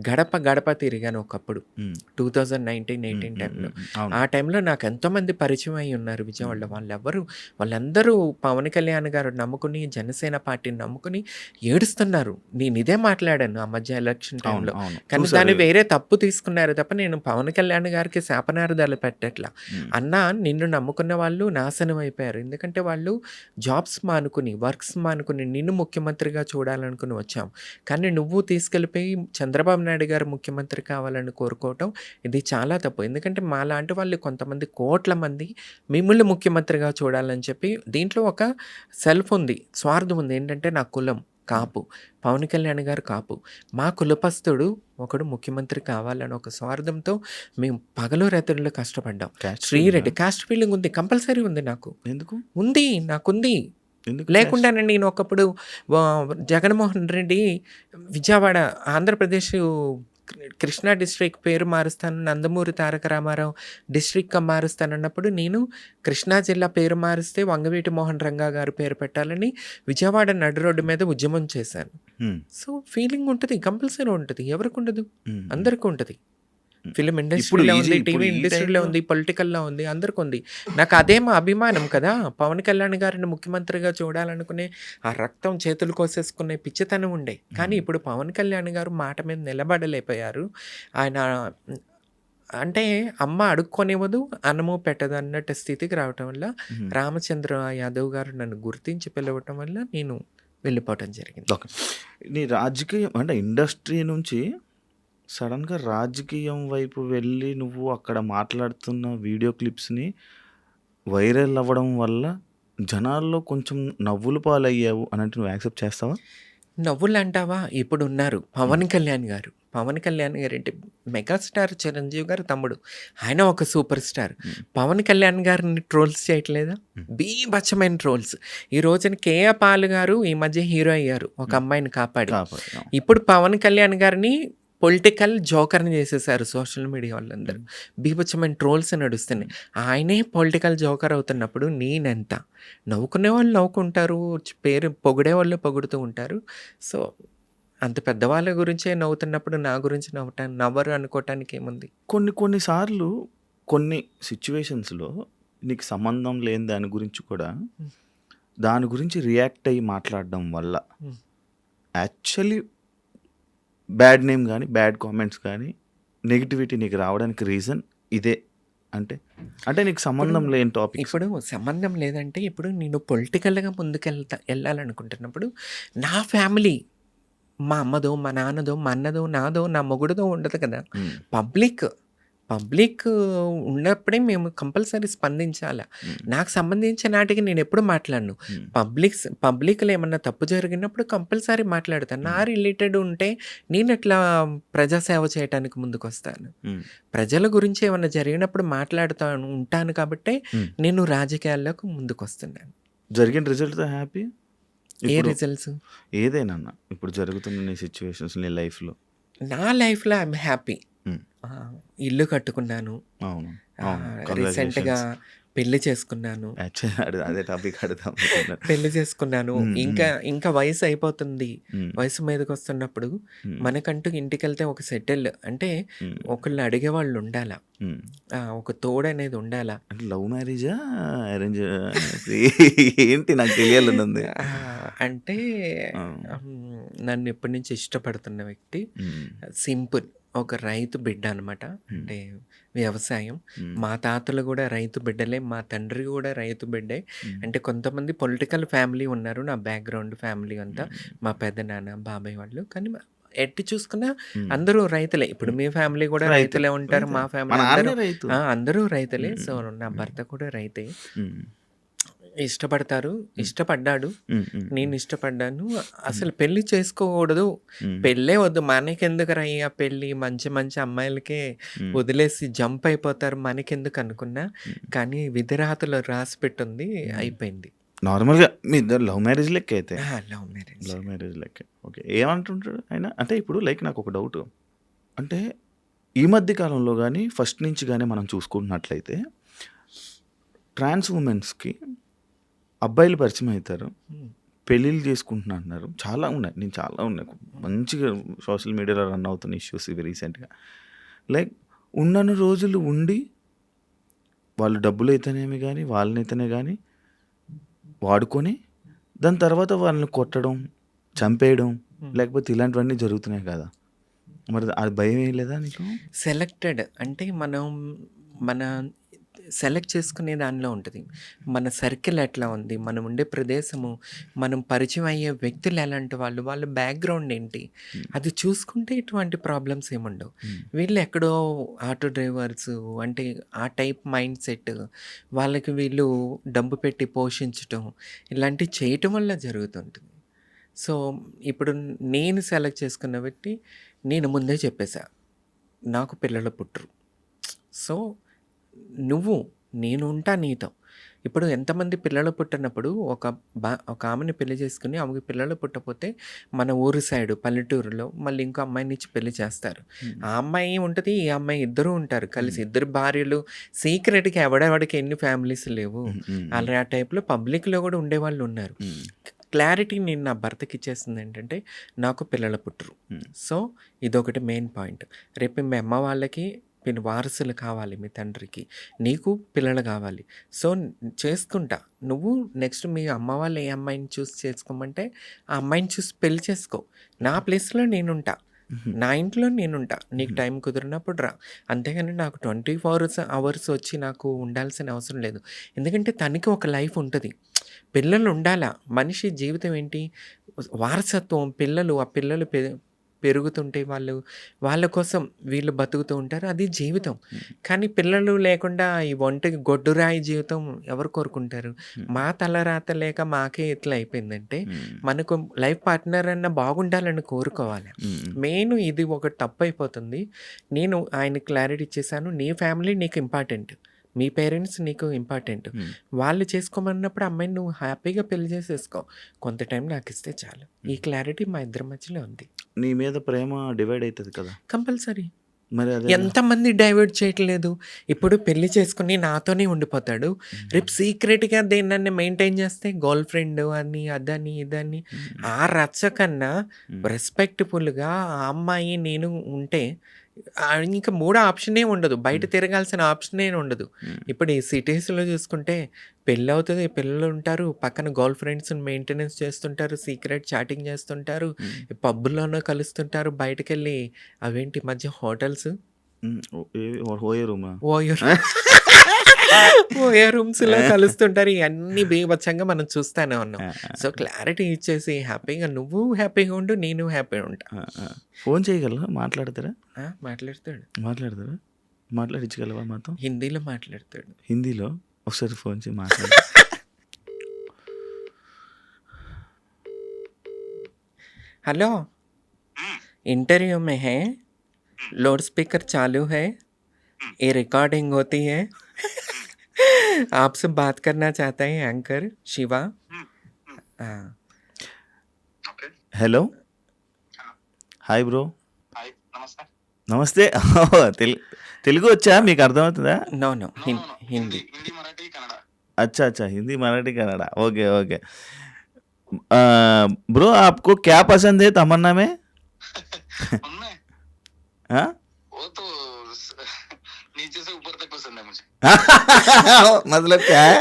గడప తిరిగాను ఒకప్పుడు హ్మ్. 2019, 18 హ్మ్. టైంలో. అవును. ఆ టైంలో నాకు ఎంతోమంది పరిచయం అయి ఉన్నారు విజయవాడలో. వాళ్ళందరూ పవన్ కళ్యాణ్ గారు నమ్ముకుని జనసేన పార్టీని నమ్ముకుని ఏడుస్తున్నారు. నేను ఇదే మాట్లాడాను ఆ మధ్య ఎలక్షన్ అవును. టైంలో. అవును. కానీ చూసారు. దాన్ని వేరే తప్పు తీసుకున్నారు తప్ప నేను పవన్ కళ్యాణ్ గారికి శాపనార్థాలు పెట్టట్లా. హ్మ్. అన్నా నిన్ను నమ్ముకున్న వాళ్ళు నాశనం అయిపోయారు. ఎందుకంటే వాళ్ళు జాబ్స్ మానుకుని, వర్క్స్ మానుకుని నిన్ను ముఖ్యమంత్రిగా చూడాలనుకుని వచ్చాం. కానీ నువ్వు తీసుకెళ్ళిపోయి చంద్రబాబు నాయుడు గారు ముఖ్యమంత్రి కావాలని కోరుకోవటం ఇది చాలా తప్పు. ఎందుకంటే మాలాంటి వాళ్ళు కొంతమంది కోట్ల మంది మిమ్మల్ని ముఖ్యమంత్రిగా చూడాలని చెప్పి దీంట్లో ఒక సెల్ఫ్ ఉంది. స్వార్థం ఉంది. ఏంటంటే నా కులం కాపు. పవన్ కళ్యాణ్ గారు కాపు. మా కులపస్తుడు ఒకడు ముఖ్యమంత్రి కావాలని ఒక స్వార్థంతో మేము పగలు రాత్రులు కష్టపడ్డాం. క్యాస్ట్ శ్రీరెడ్డి కాస్ట్ ఫీలింగ్ ఉంది. కంపల్సరీ ఉంది నాకు. ఎందుకు? ఉంది. నాకుంది. ఎందుకు లేకుండానే నేను ఒకప్పుడు జగన్మోహన్ రెడ్డి విజయవాడ ఆంధ్రప్రదేశ్ కృష్ణా డిస్ట్రిక్ట్ పేరు మారుస్తాను, నందమూరి తారక రామారావు డిస్ట్రిక్ట్గా మారుస్తానన్నప్పుడు నేను కృష్ణా జిల్లా పేరు మారిస్తే వంగవీటి మోహన్ రంగా గారు పేరు పెట్టాలని విజయవాడ నడు రోడ్డు మీద ఉద్యమం చేశాను. సో ఫీలింగ్ ఉంటుంది, కంపల్సరీ ఉంటుంది. ఎవరికి ఉండదు? అందరికీ ఉంటుంది. ఫిలిం ఇండస్ట్రీలో ఉంది, టీవీ ఇండస్ట్రీలో ఉంది, పొలిటికల్లో ఉంది, అందరికి ఉంది. నాకు అదే మా అభిమానం కదా. పవన్ కళ్యాణ్ గారిని ముఖ్యమంత్రిగా చూడాలనుకునే ఆ రక్తం చేతులు కోసేసుకునే పిచ్చితనం ఉండే. కానీ ఇప్పుడు పవన్ కళ్యాణ్ గారు మాట మీద నిలబడలేకపోయారు. ఆయన అంటే అమ్మ అడుక్కొనివ్వదు, అన్నము పెట్టదు అన్నట్టు స్థితికి రావటం వల్ల రామచంద్ర యాదవ్ గారు నన్ను గుర్తించి పిలవటం వల్ల నేను వెళ్ళిపోవటం జరిగింది. ఓకే. నీ రాజకీయం అంటే ఇండస్ట్రీ నుంచి సడన్గా రాజకీయం వైపు వెళ్ళి నువ్వు అక్కడ మాట్లాడుతున్న వీడియో క్లిప్స్ని వైరల్ అవ్వడం వల్ల జనాల్లో కొంచెం నవ్వులు పాలయ్యావు అని అంటే నువ్వు యాక్సెప్ట్ చేస్తావా? నవ్వులు అంటావా? ఇప్పుడు ఉన్నారు పవన్ కళ్యాణ్ గారు. పవన్ కళ్యాణ్ గారు అంటే మెగాస్టార్ చిరంజీవి గారు తమ్ముడు. ఆయన ఒక సూపర్ స్టార్. పవన్ కళ్యాణ్ గారిని ట్రోల్స్ చేయట్లేదా? బీభత్సమైన ట్రోల్స్. ఈ రోజున కేఏ పాల్ గారు ఈ మధ్య హీరో అయ్యారు ఒక అమ్మాయిని కాపాడి. ఇప్పుడు పవన్ కళ్యాణ్ గారిని పొలిటికల్ జోకర్ని చేసేసారు సోషల్ మీడియా వాళ్ళందరూ. బీభత్సమైన ట్రోల్స్ నడుస్తున్నాయి. ఆయనే పొలిటికల్ జోకర్ అవుతున్నప్పుడు నేనెంత? నవ్వుకునే వాళ్ళు నవ్వుకుంటారు, పేరు పొగిడే వాళ్ళు పొగుడుతూ ఉంటారు. సో అంత పెద్దవాళ్ళ గురించే నవ్వుతున్నప్పుడు నా గురించి నవ్వరు అనుకోవటానికి ఏముంది? కొన్నిసార్లు కొన్ని సిచ్యువేషన్స్లో నీకు సంబంధం లేని దాని గురించి కూడా దాని గురించి రియాక్ట్ అయ్యి మాట్లాడడం వల్ల యాక్చువల్లీ బ్యాడ్ నేమ్ కానీ బ్యాడ్ కామెంట్స్ కానీ నెగిటివిటీ నీకు రావడానికి రీజన్ ఇదే అంటే నీకు సంబంధం లేని టాపిక్. ఇప్పుడు సంబంధం లేదంటే ఇప్పుడు నేను పొలిటికల్గా వెళ్ళాలనుకుంటున్నప్పుడు నా ఫ్యామిలీ, మా అమ్మదో, మా నాన్నదో, మా అన్నదో, నాదో, నా మొగుడుదో ఉండదు కదా. పబ్లిక్ ఉన్నప్పుడే మేము కంపల్సరీ స్పందించాలి. నాకు సంబంధించిన నాటికి నేను ఎప్పుడు మాట్లాడను. పబ్లిక్లో ఏమన్నా తప్పు జరిగినప్పుడు కంపల్సరీ మాట్లాడతాను. నా రిలేటెడ్ ఉంటే నేను ఎట్లా ప్రజాసేవ చేయడానికి ముందుకు వస్తాను. ప్రజల గురించి ఏమన్నా జరిగినప్పుడు ఉంటాను కాబట్టి నేను రాజకీయాల్లోకి ముందుకు వస్తున్నాను. జరిగిన రిజల్ట్తో హ్యాపీ? ఏ రిజల్ట్స్? ఏదైనా ఇప్పుడు జరుగుతున్న నీ సిచ్యువేషన్స్ నీ లైఫ్లో? నా లైఫ్లో ఐఎమ్ హ్యాపీ. ఇల్లు కట్టుకున్నాను. రీసెంట్గా పెళ్లి చేసుకున్నాను. అదే టాపిక్ అడుగుదాం. పెళ్లి చేసుకున్నాను. ఇంకా వయసు అయిపోతుంది. వయసు మీదకి వస్తున్నప్పుడు మనకంటూ ఇంటికి వెళ్తే ఒక సెటిల్ అంటే ఒకళ్ళు అడిగేవాళ్ళు ఉండాలా, ఒక తోడు అనేది ఉండాలా. లవ్ మ్యారేజా అరేంజ్ ఏంటి నాకు తెలియాలనుంది. అంటే నన్ను ఎప్పటి నుంచి ఇష్టపడుతున్న వ్యక్తి సింపుల్ ఒక రైతు బిడ్డ అనమాట. అంటే వ్యవసాయం. మా తాతలు కూడా రైతు బిడ్డలే, మా తండ్రి కూడా రైతు బిడ్డే. అంటే కొంతమంది పొలిటికల్ ఫ్యామిలీ ఉన్నారు. నా బ్యాక్గ్రౌండ్ ఫ్యామిలీ అంతా మా పెద్దనాన్న, బాబాయ్ వాళ్ళు. కానీ ఎట్టి చూసుకున్నా అందరూ రైతులే. ఇప్పుడు మీ ఫ్యామిలీ కూడా రైతులే ఉంటారు, మా ఫ్యామిలీ అందరూ రైతులే. సో నా భర్త కూడా రైతే. ఇష్టపడతారు. ఇష్టపడ్డాడు. హ్మ్. హ్మ్. నేను ఇష్టపడ్డాను. అసలు పెళ్లి చేసుకోకూడదు. హ్మ్. పెళ్ళే వద్దు. మనకెందుకురయ్యా పెళ్లి? మంచి మంచి అమ్మాయిలకే హ్మ్. వదిలేసి జంప్ అయిపోతారు. మనకెందుకు అనుకున్నా. కానీ విధిరాతలో రాసిపెట్టుంది. అయిపోయింది. నార్మల్‌గా మీ ఇద్దరు లవ్ మ్యారేజ్ లెక్కే అయితే. Love marriage. లవ్ మ్యారేజ్ లెక్కే. ఓకే. ఏమంటుంటాడు ఆయన? అంటే ఇప్పుడు లైక్ నాకొక డౌటు. అంటే ఈ మధ్య కాలంలో గానీ, ఫస్ట్ నుంచి గానీ మనం చూసుకుంటున్నట్లయితే ట్రాన్స్ వుమెన్స్‌కి అబ్బాయిలు పరిచయం అయితారు. హ్మ్. పెళ్ళిళ్ళు చేసుకుంటున్నా అంటున్నారు. చాలా ఉన్నాయి. నేను చాలా ఉన్నాయి. మంచిగా సోషల్ మీడియాలో రన్ అవుతున్న ఇష్యూస్ ఇవి రీసెంట్‌గా. లైక్ ఉన్నన్ని రోజులు ఉండి వాళ్ళు డబ్బులైతేనేమి గానీ, వాళ్ళనైతేనే గానీ వాడుకొని, దాని తర్వాత వాళ్ళని కొట్టడం, చంపేయడం, హ్మ్. లేకపోతే ఇలాంటివన్నీ జరుగుతున్నాయి కదా! మరి అది భయం ఏం లేదా నీకు? సెలెక్టెడ్ అంటే మన సెలెక్ట్ చేసుకునే దానిలో ఉంటది. మన సర్కిల్ ఎట్లా ఉంది? మనం ఉండే ప్రదేశము, మనం పరిచయం అయ్యే వ్యక్తులు ఎలాంటి వాళ్ళు? వాళ్ళ బ్యాక్‌గ్రౌండ్ ఏంటి? హ్మ్. అది చూసుకుంటే ఇటువంటి ప్రాబ్లమ్స్ ఏముండవు. హ్మ్. వీళ్ళు ఎక్కడో ఆటో డ్రైవర్సు అంటే ఆ టైప్ మైండ్ సెట్ వాళ్ళకి వీళ్ళు డబ్బు పెట్టి పోషించటం ఇలాంటివి చేయటం వల్ల జరుగుతుంటుంది. సో, ఇప్పుడు నేను సెలెక్ట్ చేసుకున్న వ్యక్తి నేను ముందే చెప్పేసా. నాకు పిల్లలు పుట్టరు. సో, నువ్వు నేను ఉంటా నీతో. ఇప్పుడు ఎంతమంది పిల్లలు పుట్టనప్పుడు ఒక ఆమెని పెళ్లి చేసుకొని ఆమెకి పిల్లలు పుట్టకపోతే మన ఊరు సైడు పల్లెటూరులో మళ్ళీ ఇంకో అమ్మాయినిచ్చి పెళ్లి చేస్తారు. హ్మ్. ఆ అమ్మాయి ఉంటది. ఈ అమ్మాయి ఇద్దరూ ఉంటారు కలిసి. హ్మ్. ఇద్దరు భార్యలు సీక్రెట్‌గా ఎవడెవడికి ఎన్ని ఫ్యామిలీస్ లేవు. హ్మ్. హ్మ్. అలా ఆ టైప్‌లో పబ్లిక్‌లో కూడా ఉండేవాళ్ళు ఉన్నారు. హ్మ్. క్లారిటీ నేను నా భర్తకి ఇచ్చేసిందేంటంటే నాకు పిల్లలు పుట్టరు. హ్మ్. సో, ఇదొకటి మెయిన్ పాయింట్. రేపు మీ అమ్మ వాళ్ళకి మీరు వారసులు కావాలి మీ తండ్రికి. నీకు పిల్లలు కావాలి. సో, చేసుకుంటా. నువ్వు నెక్స్ట్ మీ అమ్మ వాళ్ళు ఏ అమ్మాయిని చూసి చేసుకోమంటే ఆ అమ్మాయిని చూసి పెళ్లి చేసుకో. నా ప్లేస్‌లో నేనుంటా. హుహు. నా ఇంట్లో నేనుంటా. నీకు హుహు. టైం కుదిరినప్పుడు రా. అంతేగాని నాకు 24 అవర్స్ వచ్చి నాకు ఉండాల్సిన అవసరం లేదు. ఎందుకంటే తనకి ఒక లైఫ్ ఉంటది. పిల్లలు ఉండాలా. మనిషి జీవితం ఏంటి? వారసత్వం పిల్లలు, ఆ పిల్లలు పెరుగుతుంటే వాళ్ళ కోసం వీళ్ళు బతుకుతూ ఉంటారు. అది జీవితం. హ్మ్. కానీ పిల్లలు లేకుండా ఈ ఒంటెకి గొడ్డురాయి జీవితం ఎవరు కోరుకుంటారు? హ్మ్. మా తలరాత లేక మాకే ఇట్లా అయిపోయిందంటే హ్మ్. మనకు లైఫ్ పార్ట్నర్ అన్న బాగుండాలని కోరుకోవాలి. హ్మ్. మెయిన్ ఇది ఒకటి తప్పైపోతుంది. నేను ఆయనకి క్లారిటీ ఇచ్చేసాను. నీ ఫ్యామిలీ నీకు ఇంపార్టెంట్. మీ పేరెంట్స్ నీకు ఇంపార్టెంట్. హ్మ్. వాళ్ళు చేసుకోమన్నప్పుడు అమ్మాయిని నువ్వు హ్యాపీగా పెళ్లి చేసేసుకో. కొంత టైం నాకిస్తే చాలు. ఈ క్లారిటీ మా ఇద్దరి మధ్యలో ఉంది. నీ మీద ప్రేమ డివైడ్ అయితది కదా! కంపల్సరీ. మరి అదెలా? ఎంతమంది డైవర్ట్ చేయట్లేదు. ఇప్పుడు పెళ్లి చేసుకొని నాతోనే ఉండిపోతాడు. రేపు సీక్రెట్‌గా దేన్నన్నా మెయింటైన్ చేస్తే గర్ల్ ఫ్రెండ్ అని, అదని, ఇదని హ్మ్. ఆ రచ్చ కన్నా హ్మ్. రెస్పెక్ట్‌ఫుల్‌గా ఆ అమ్మాయి నేను ఉంటే ఇంక మూడో ఆప్షనే ఉండదు. బయట తిరగాల్సిన ఆప్షనే ఉండదు. హ్మ్. ఇప్పుడు ఈ సిటీస్‌లో చూసుకుంటే పెళ్లవుతది, పిల్లలుంటారు, పక్కన గర్ల్ ఫ్రెండ్స్‌ని మెయింటెనెన్స్ చేస్తుంటారు, సీక్రెట్ చాటింగ్ చేస్తుంటారు, హ్మ్. పబ్బుల్లోనో కలుస్తుంటారు, బయటకెళ్ళి అవేంటి ఈ మధ్య హోటల్స్ హ్మ్. ఓయే రూమా? ఓయో ఓయో రూమ్స్‌లో కలుస్తుంటారు. ఇయన్నీ బీభత్సంగా మనం చూస్తానే ఉన్నాం. ఆ! సో, క్లారిటీ ఇచ్చేసి హ్యాపీగా నువ్వు హ్యాపీగా ఉండు, నేను హ్యాపీగా ఉంటా. ఆ! ఆ! ఫోన్ చేయగలరా? మాట్లాడతారా? మాట్లాడతాడు. మాట్లాడతారా? మాట్లాడించగలవా మాతో? హిందీలో మాట్లాడతాడు. హిందీలో? ఒకసారి ఫోన్ చేయి మాట్లాడు. हेलो, इंटरव्यू में है, लाउड स्पीकर चालू है, ये रिकॉर्डिंग होती है। आपसे बात करना चाहता है एंकर शिवा। हाँ, ఓకే. హలో. ఆ! Hi bro. హాయ్. నమస్తే. నమస్తే. తెలుగు వచ్చా? మీకు అర్థమవుతుందా? नो नो నో, हिं, నో, నో. हिंदी హిందీ, మరాఠీ, కన్నడ. अच्छा, अच्छा। Hindi, Marathi, Kannada. Okay, okay. Bro आपको क्या पसंद है तमन्ना में? उनमें हाँ? वो तो नीचे से ऊपर तक पसंद है मुझे. मतलब क्या है?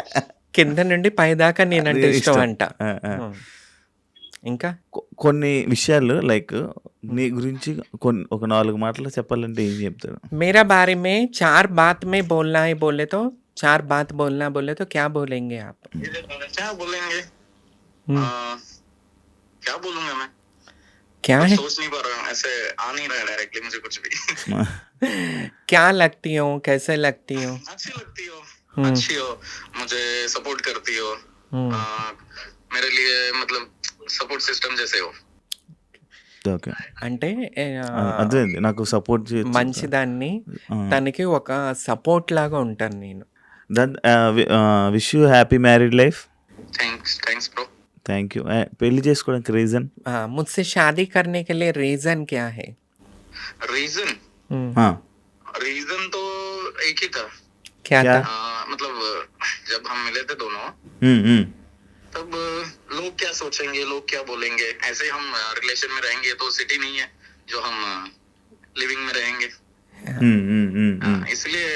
కింద నుండి పైదాకా నేనంటే అది ఇష్టం ఇష్టం. అంట. ఆ, ఆ. ఇంకా కొన్ని విషయాలు లైక్ నీ గురించి ఒక 4 మాటలు చెప్పాలంటే ఏం చెప్తారు? मेरा बारे में 4 बात में बोलना है बोले तो 4 बात बोलना बोले तो क्या बोलेंगे आप? क्या बोलेंगे? हम्म, क्या बोलूंगा मैं? क्या कुछ है? सोच नहीं पा रहा हूँ. ऐसे आ नहीं रहा है डायरेक्टली मुझे कुछ भी. क्या लगती हो, कैसे लगती हो? अच्छी लगती हो. हम्म, अच्छी हो. मुझे सपोर्ट करती हो. मेरे लिए मतलब सपोर्ट सिस्टम जैसे हो. ఓకే. అంటే అదే నాకు సపోర్ట్ చేయొచ్చు. మంచిదాన్ని తనకి ఒక సపోర్ట్ లాగా ఉంటాను నేను. That wish you happy married life. Thanks bro. Thank you. పెళ్లి చేసుకోవడానికి రీజన్? मुझसे शादी करने के लिए रीजन क्या है? रीजन हम्म, रीजन तो एक ही था. क्या क्या? था? मतलब जब हम मिले थे दोनों, तब लोग क्या सोचेंगे, लोग क्या बोलेंगे, ऐसे हम रिलेशन में रहेंगे तो सिटी नहीं है जो हम लिविंग में रहेंगे. इसलिए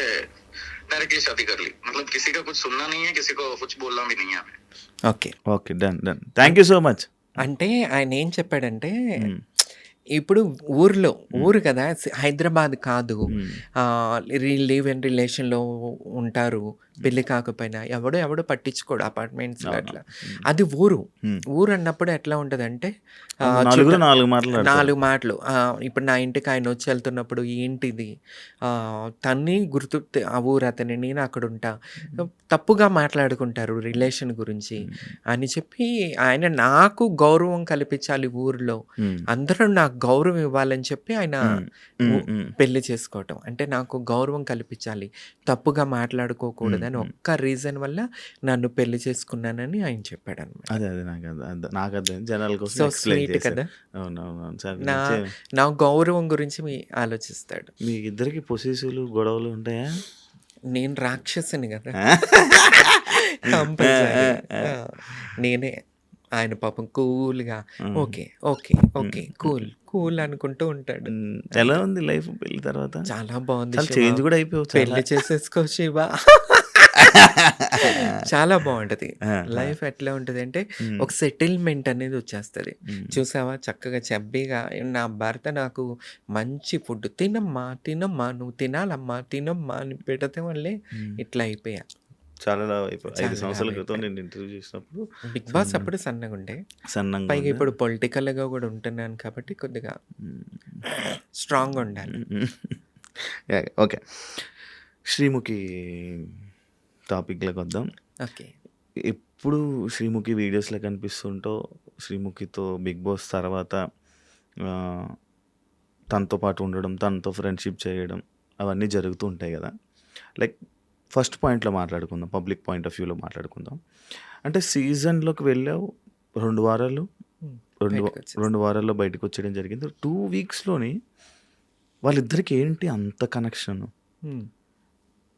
डायरेक्टली शादी कर ली. मतलब किसी का कुछ सुनना नहीं है, किसी को कुछ बोलना भी नहीं है. Okay. Okay, done done. Thank you so much. అంటే ఆయన ఏం చెప్పాడంటే ఇప్పుడు ఊరు కదా, హైదరాబాద్ కాదు. లివ్ ఇన్ రిలేషన్లో ఉంటారు, పెళ్లి కాకపోయినా ఎవడో పట్టించుకోడు అపార్ట్మెంట్స్లో అట్లా. అది ఊరు అన్నప్పుడు ఎట్లా ఉంటుందంటే నలుగురు నాలుగు మాటలు. 4 మాటలు. ఇప్పుడు నా ఇంటికి ఆయన వచ్చి వెళ్తున్నప్పుడు ఏంటిది, తన్ని గుర్తు, ఆ ఊరు అతని, నేను అక్కడ ఉంటా, తప్పుగా మాట్లాడుకుంటారు రిలేషన్ గురించి అని చెప్పి ఆయన నాకు గౌరవం కల్పించాలి ఊరిలో, అందరూ నాకు గౌరవం ఇవ్వాలని చెప్పి ఆయన పెళ్లి చేసుకోవటం. అంటే నాకు గౌరవం కల్పించాలి, తప్పుగా మాట్లాడుకోకూడదని ఒక్క రీజన్ వల్ల నన్ను పెళ్లి చేసుకున్నానని ఆయన చెప్పాడు అనమాట. అదే నాకు అర్థం. జనాల కోసం సో ఎక్స్ప్లెయిన్ స్వీట్ చేశారు. కదా. అవునవును సార్. నా గౌరవం గురించి ఆలోచిస్తాడు. మీ ఇద్దరికి పొసెసివ్లు గొడవలు ఉంటాయా? నేను రాక్షసుని కదా కంపల్సరీ. నేనే, ఆయన పాపం కూల్గా ఓకే ఓకే ఓకే కూల్ అనుకుంటూ ఉంటాడు. ఎలా ఉంది లైఫ్ పెళ్లి తర్వాత? చాలా బాగుంది. చేంజ్ కూడా అయిపోవచ్చు. పెళ్లి చేసేసుకో శివ. చాలా బాగుంటది లైఫ్. ఎట్లా ఉంటది అంటే ఒక సెటిల్మెంట్ అనేది వచ్చేస్తుంది. చూసావా చక్కగా చబ్బీగా నా భర్త నాకు మంచి ఫుడ్, తినమ్మా నువ్వు తినాలమ్మా తినమ్మా అని పెడితే వల్లే ఇట్లా అయిపోయా. చాలా 5 సంవత్సరాల క్రితం నేను ఇంటర్వ్యూ చేసినప్పుడు బిగ్ బాస్ అప్పుడు సన్నగా ఉండే, పైగా ఇప్పుడు పొలిటికల్గా కూడా ఉంటున్నాను కాబట్టి కొద్దిగా స్ట్రాంగ్ ఉండాలి. ఓకే, శ్రీముఖి టాపిక్లోకి వద్దాం. ఓకే. ఎప్పుడు శ్రీముఖి వీడియోస్లో కనిపిస్తుంటో, శ్రీముఖితో బిగ్ బాస్ తర్వాత తనతో పాటు ఉండడం, తనతో ఫ్రెండ్షిప్ చేయడం అవన్నీ జరుగుతూ ఉంటాయి కదా. లైక్ ఫస్ట్ పాయింట్లో మాట్లాడుకుందాం, పబ్లిక్ పాయింట్ ఆఫ్ వ్యూలో మాట్లాడుకుందాం. అంటే సీజన్లోకి వెళ్ళావు, 2 వారాల్లో బయటకు వచ్చేయడం జరిగింది. 2 వీక్స్లోని వాళ్ళిద్దరికి ఏంటి అంత కనెక్షన్?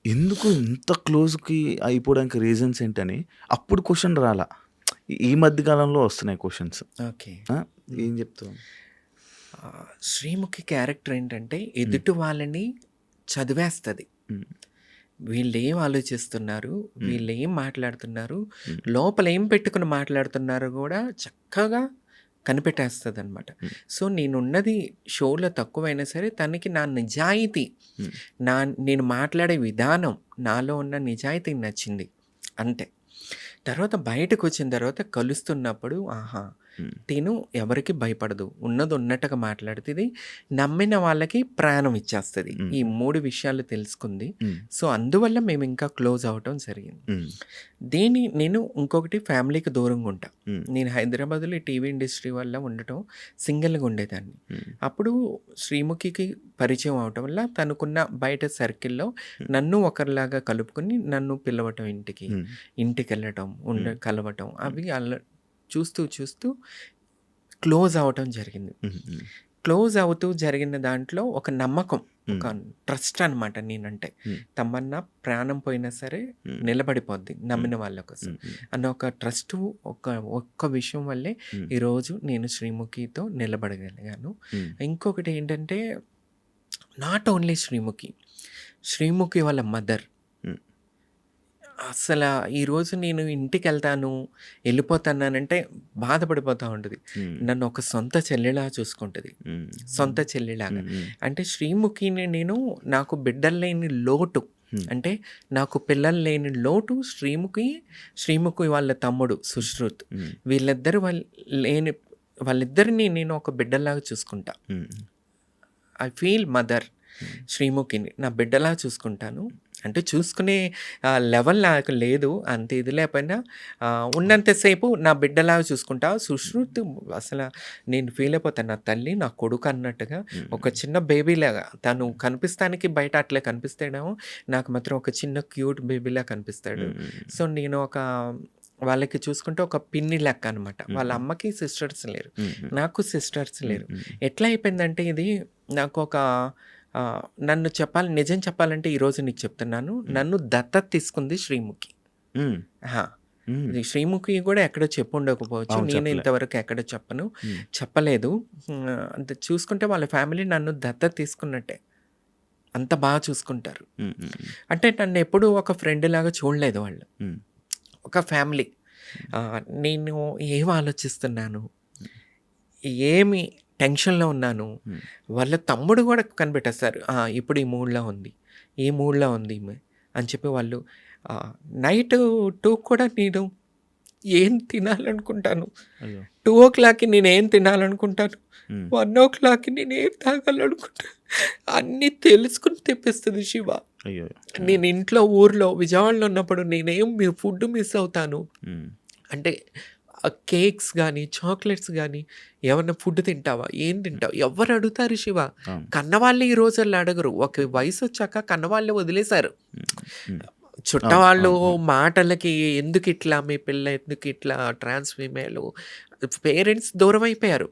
ఎందుకు ఇంత క్లోజ్కి అయిపోవడానికి రీజన్స్ ఏంటని అప్పుడు క్వశ్చన్ రాలా. ఈ మధ్యకాలంలో వస్తున్నాయి క్వశ్చన్స్. ఓకే. ఏం చెప్తావు? శ్రీముఖి క్యారెక్టర్ ఏంటంటే ఎదుటి వాళ్ళని చదివేస్తుంది. వీళ్ళు ఏం ఆలోచిస్తున్నారు, వీళ్ళు ఏం మాట్లాడుతున్నారు, లోపల ఏం పెట్టుకుని మాట్లాడుతున్నారు కూడా చక్కగా కనిపెట్టేస్తుంది అనమాట. సో నేనున్నది షోలో తక్కువైనా సరే తనకి నా నిజాయితీ, నేను మాట్లాడే విధానం, నాలో ఉన్న నిజాయితీ నచ్చింది అంతే. తర్వాత బయటకు వచ్చిన తర్వాత కలుస్తున్నప్పుడు ఆహా తిను ఎవరికి భయపడదు, ఉన్నది ఉన్నట్టుగా మాట్లాడుతుంది, నమ్మిన వాళ్ళకి ప్రాణం ఇచ్చేస్తుంది. ఈ 3 విషయాలు తెలుసుకుంది. సో అందువల్ల మేము ఇంకా క్లోజ్ అవటం జరిగింది. నేను ఇంకొకటి ఫ్యామిలీకి దూరంగా ఉంటా. నేను హైదరాబాద్లో టీవీ ఇండస్ట్రీ వల్ల ఉండటం, సింగిల్గా ఉండేదాన్ని. అప్పుడు శ్రీముఖికి పరిచయం అవటం వల్ల తనకున్న బయట సర్కిల్లో నన్ను ఒకరిలాగా కలుపుకొని నన్ను పిలవటం, ఇంటికి వెళ్ళటం, కలవటం, అవి చూస్తూ క్లోజ్ అవటం జరిగింది. క్లోజ్ అవుతూ జరిగిన దాంట్లో ఒక నమ్మకం, ఒక ట్రస్ట్ అనమాట. నేనంటే తమన్నా ప్రాణం పోయినా సరే నిలబడిపోద్ది నమ్మిన వాళ్ళ కోసం అన్న ఒక ట్రస్ట్, ఒక్క విషయం వల్లే ఈరోజు నేను శ్రీముఖితో నిలబడగలిగాను. ఇంకొకటి ఏంటంటే నాట్ ఓన్లీ శ్రీముఖి వాళ్ళ మదర్. అసలు ఈరోజు నేను ఇంటికి వెళ్తాను, వెళ్ళిపోతానంటే బాధపడిపోతూ ఉంటుంది. నన్ను ఒక సొంత చెల్లిలా చూసుకుంటుంది, సొంత చెల్లిలాగా. అంటే శ్రీముఖిని నేను, నాకు బిడ్డలు లేని లోటు, అంటే నాకు పిల్లలు లేని లోటు శ్రీముఖి వాళ్ళ తమ్ముడు సుశ్రుత్, వాళ్ళిద్దరిని నేను ఒక బిడ్డలాగా చూసుకుంటా. ఐ ఫీల్ మదర్ శ్రీముఖిని నా బిడ్డలా చూసుకుంటాను. అంటే చూసుకునే లెవెల్ నాకు లేదు. అంత ఇది లేకపోయినా ఉన్నంతసేపు నా బిడ్డలాగా చూసుకుంటా. సుశ్రుత్ అసల నేను ఫీల్ అయిపోతాను. నా తల్లి, నా కొడుకు అన్నట్టుగా ఒక చిన్న బేబీలాగా తను కనిపిస్తానికి బయట అట్లే కనిపిస్తాడేమో, నాకు మాత్రం ఒక చిన్న క్యూట్ బేబీలా కనిపిస్తాడు. సో, నేను వాళ్ళకి చూసుకుంటే ఒక పిన్ని లెక్క అనమాట. వాళ్ళ అమ్మకి సిస్టర్స్ లేరు. నాకు సిస్టర్స్ లేరు. ఎట్లా అయిపోయిందంటే ఇది నాకు నన్ను నిజం చెప్పాలంటే ఈరోజు నీకు చెప్తున్నాను. నన్ను దత్తత తీసుకుంది శ్రీముఖి. ఇది శ్రీముఖి కూడా ఎక్కడో చెప్పుండకపోవచ్చు. నేను ఇంతవరకు ఎక్కడ చెప్పలేదు. అంత చూసుకుంటే వాళ్ళ ఫ్యామిలీ నన్ను దత్తత తీసుకున్నట్టే. అంత బాగా చూసుకుంటారు. అంటే నన్ను ఎప్పుడూ ఒక ఫ్రెండ్ లాగా చూడలేదు వాళ్ళు. ఒక ఫ్యామిలీ. నేను ఏం ఆలోచిస్తున్నాను, ఏమి టెన్షన్లో ఉన్నాను, వాళ్ళ తమ్ముడు కూడా కనిపెట్టేస్తారు. ఇప్పుడు ఈ మూడ్లో ఉంది ఈమె అని చెప్పి వాళ్ళు. నైట్ 2 కూడా నేను ఏం తినాలనుకుంటాను, 2:00కి నేను ఏం తినాలనుకుంటాను, 1:00కి నేను ఏం తాగాలనుకుంటాను, అన్నీ తెలుసుకుని తెప్పిస్తుంది శివ. నేను ఇంట్లో ఊర్లో విజయవాడలో ఉన్నప్పుడు నేనేం ఫుడ్ మిస్ అవుతాను అంటే కేక్స్ కానీ చాక్లెట్స్ కానీ, ఏమన్నా ఫుడ్ తింటావా, ఏం తింటావు, ఎవరు అడుగుతారు శివ? కన్నవాళ్ళు ఈ రోజుల్లో అడగరు. ఒక వయసు వచ్చాక కన్నవాళ్ళే వదిలేశారు. చుట్టవాళ్ళు మాటలకి ఎందుకు ఇట్లా, మీ పిల్ల ఎందుకు ఇట్లా, ట్రాన్స్ ఫీమేల్, పేరెంట్స్ దూరం అయిపోయారు.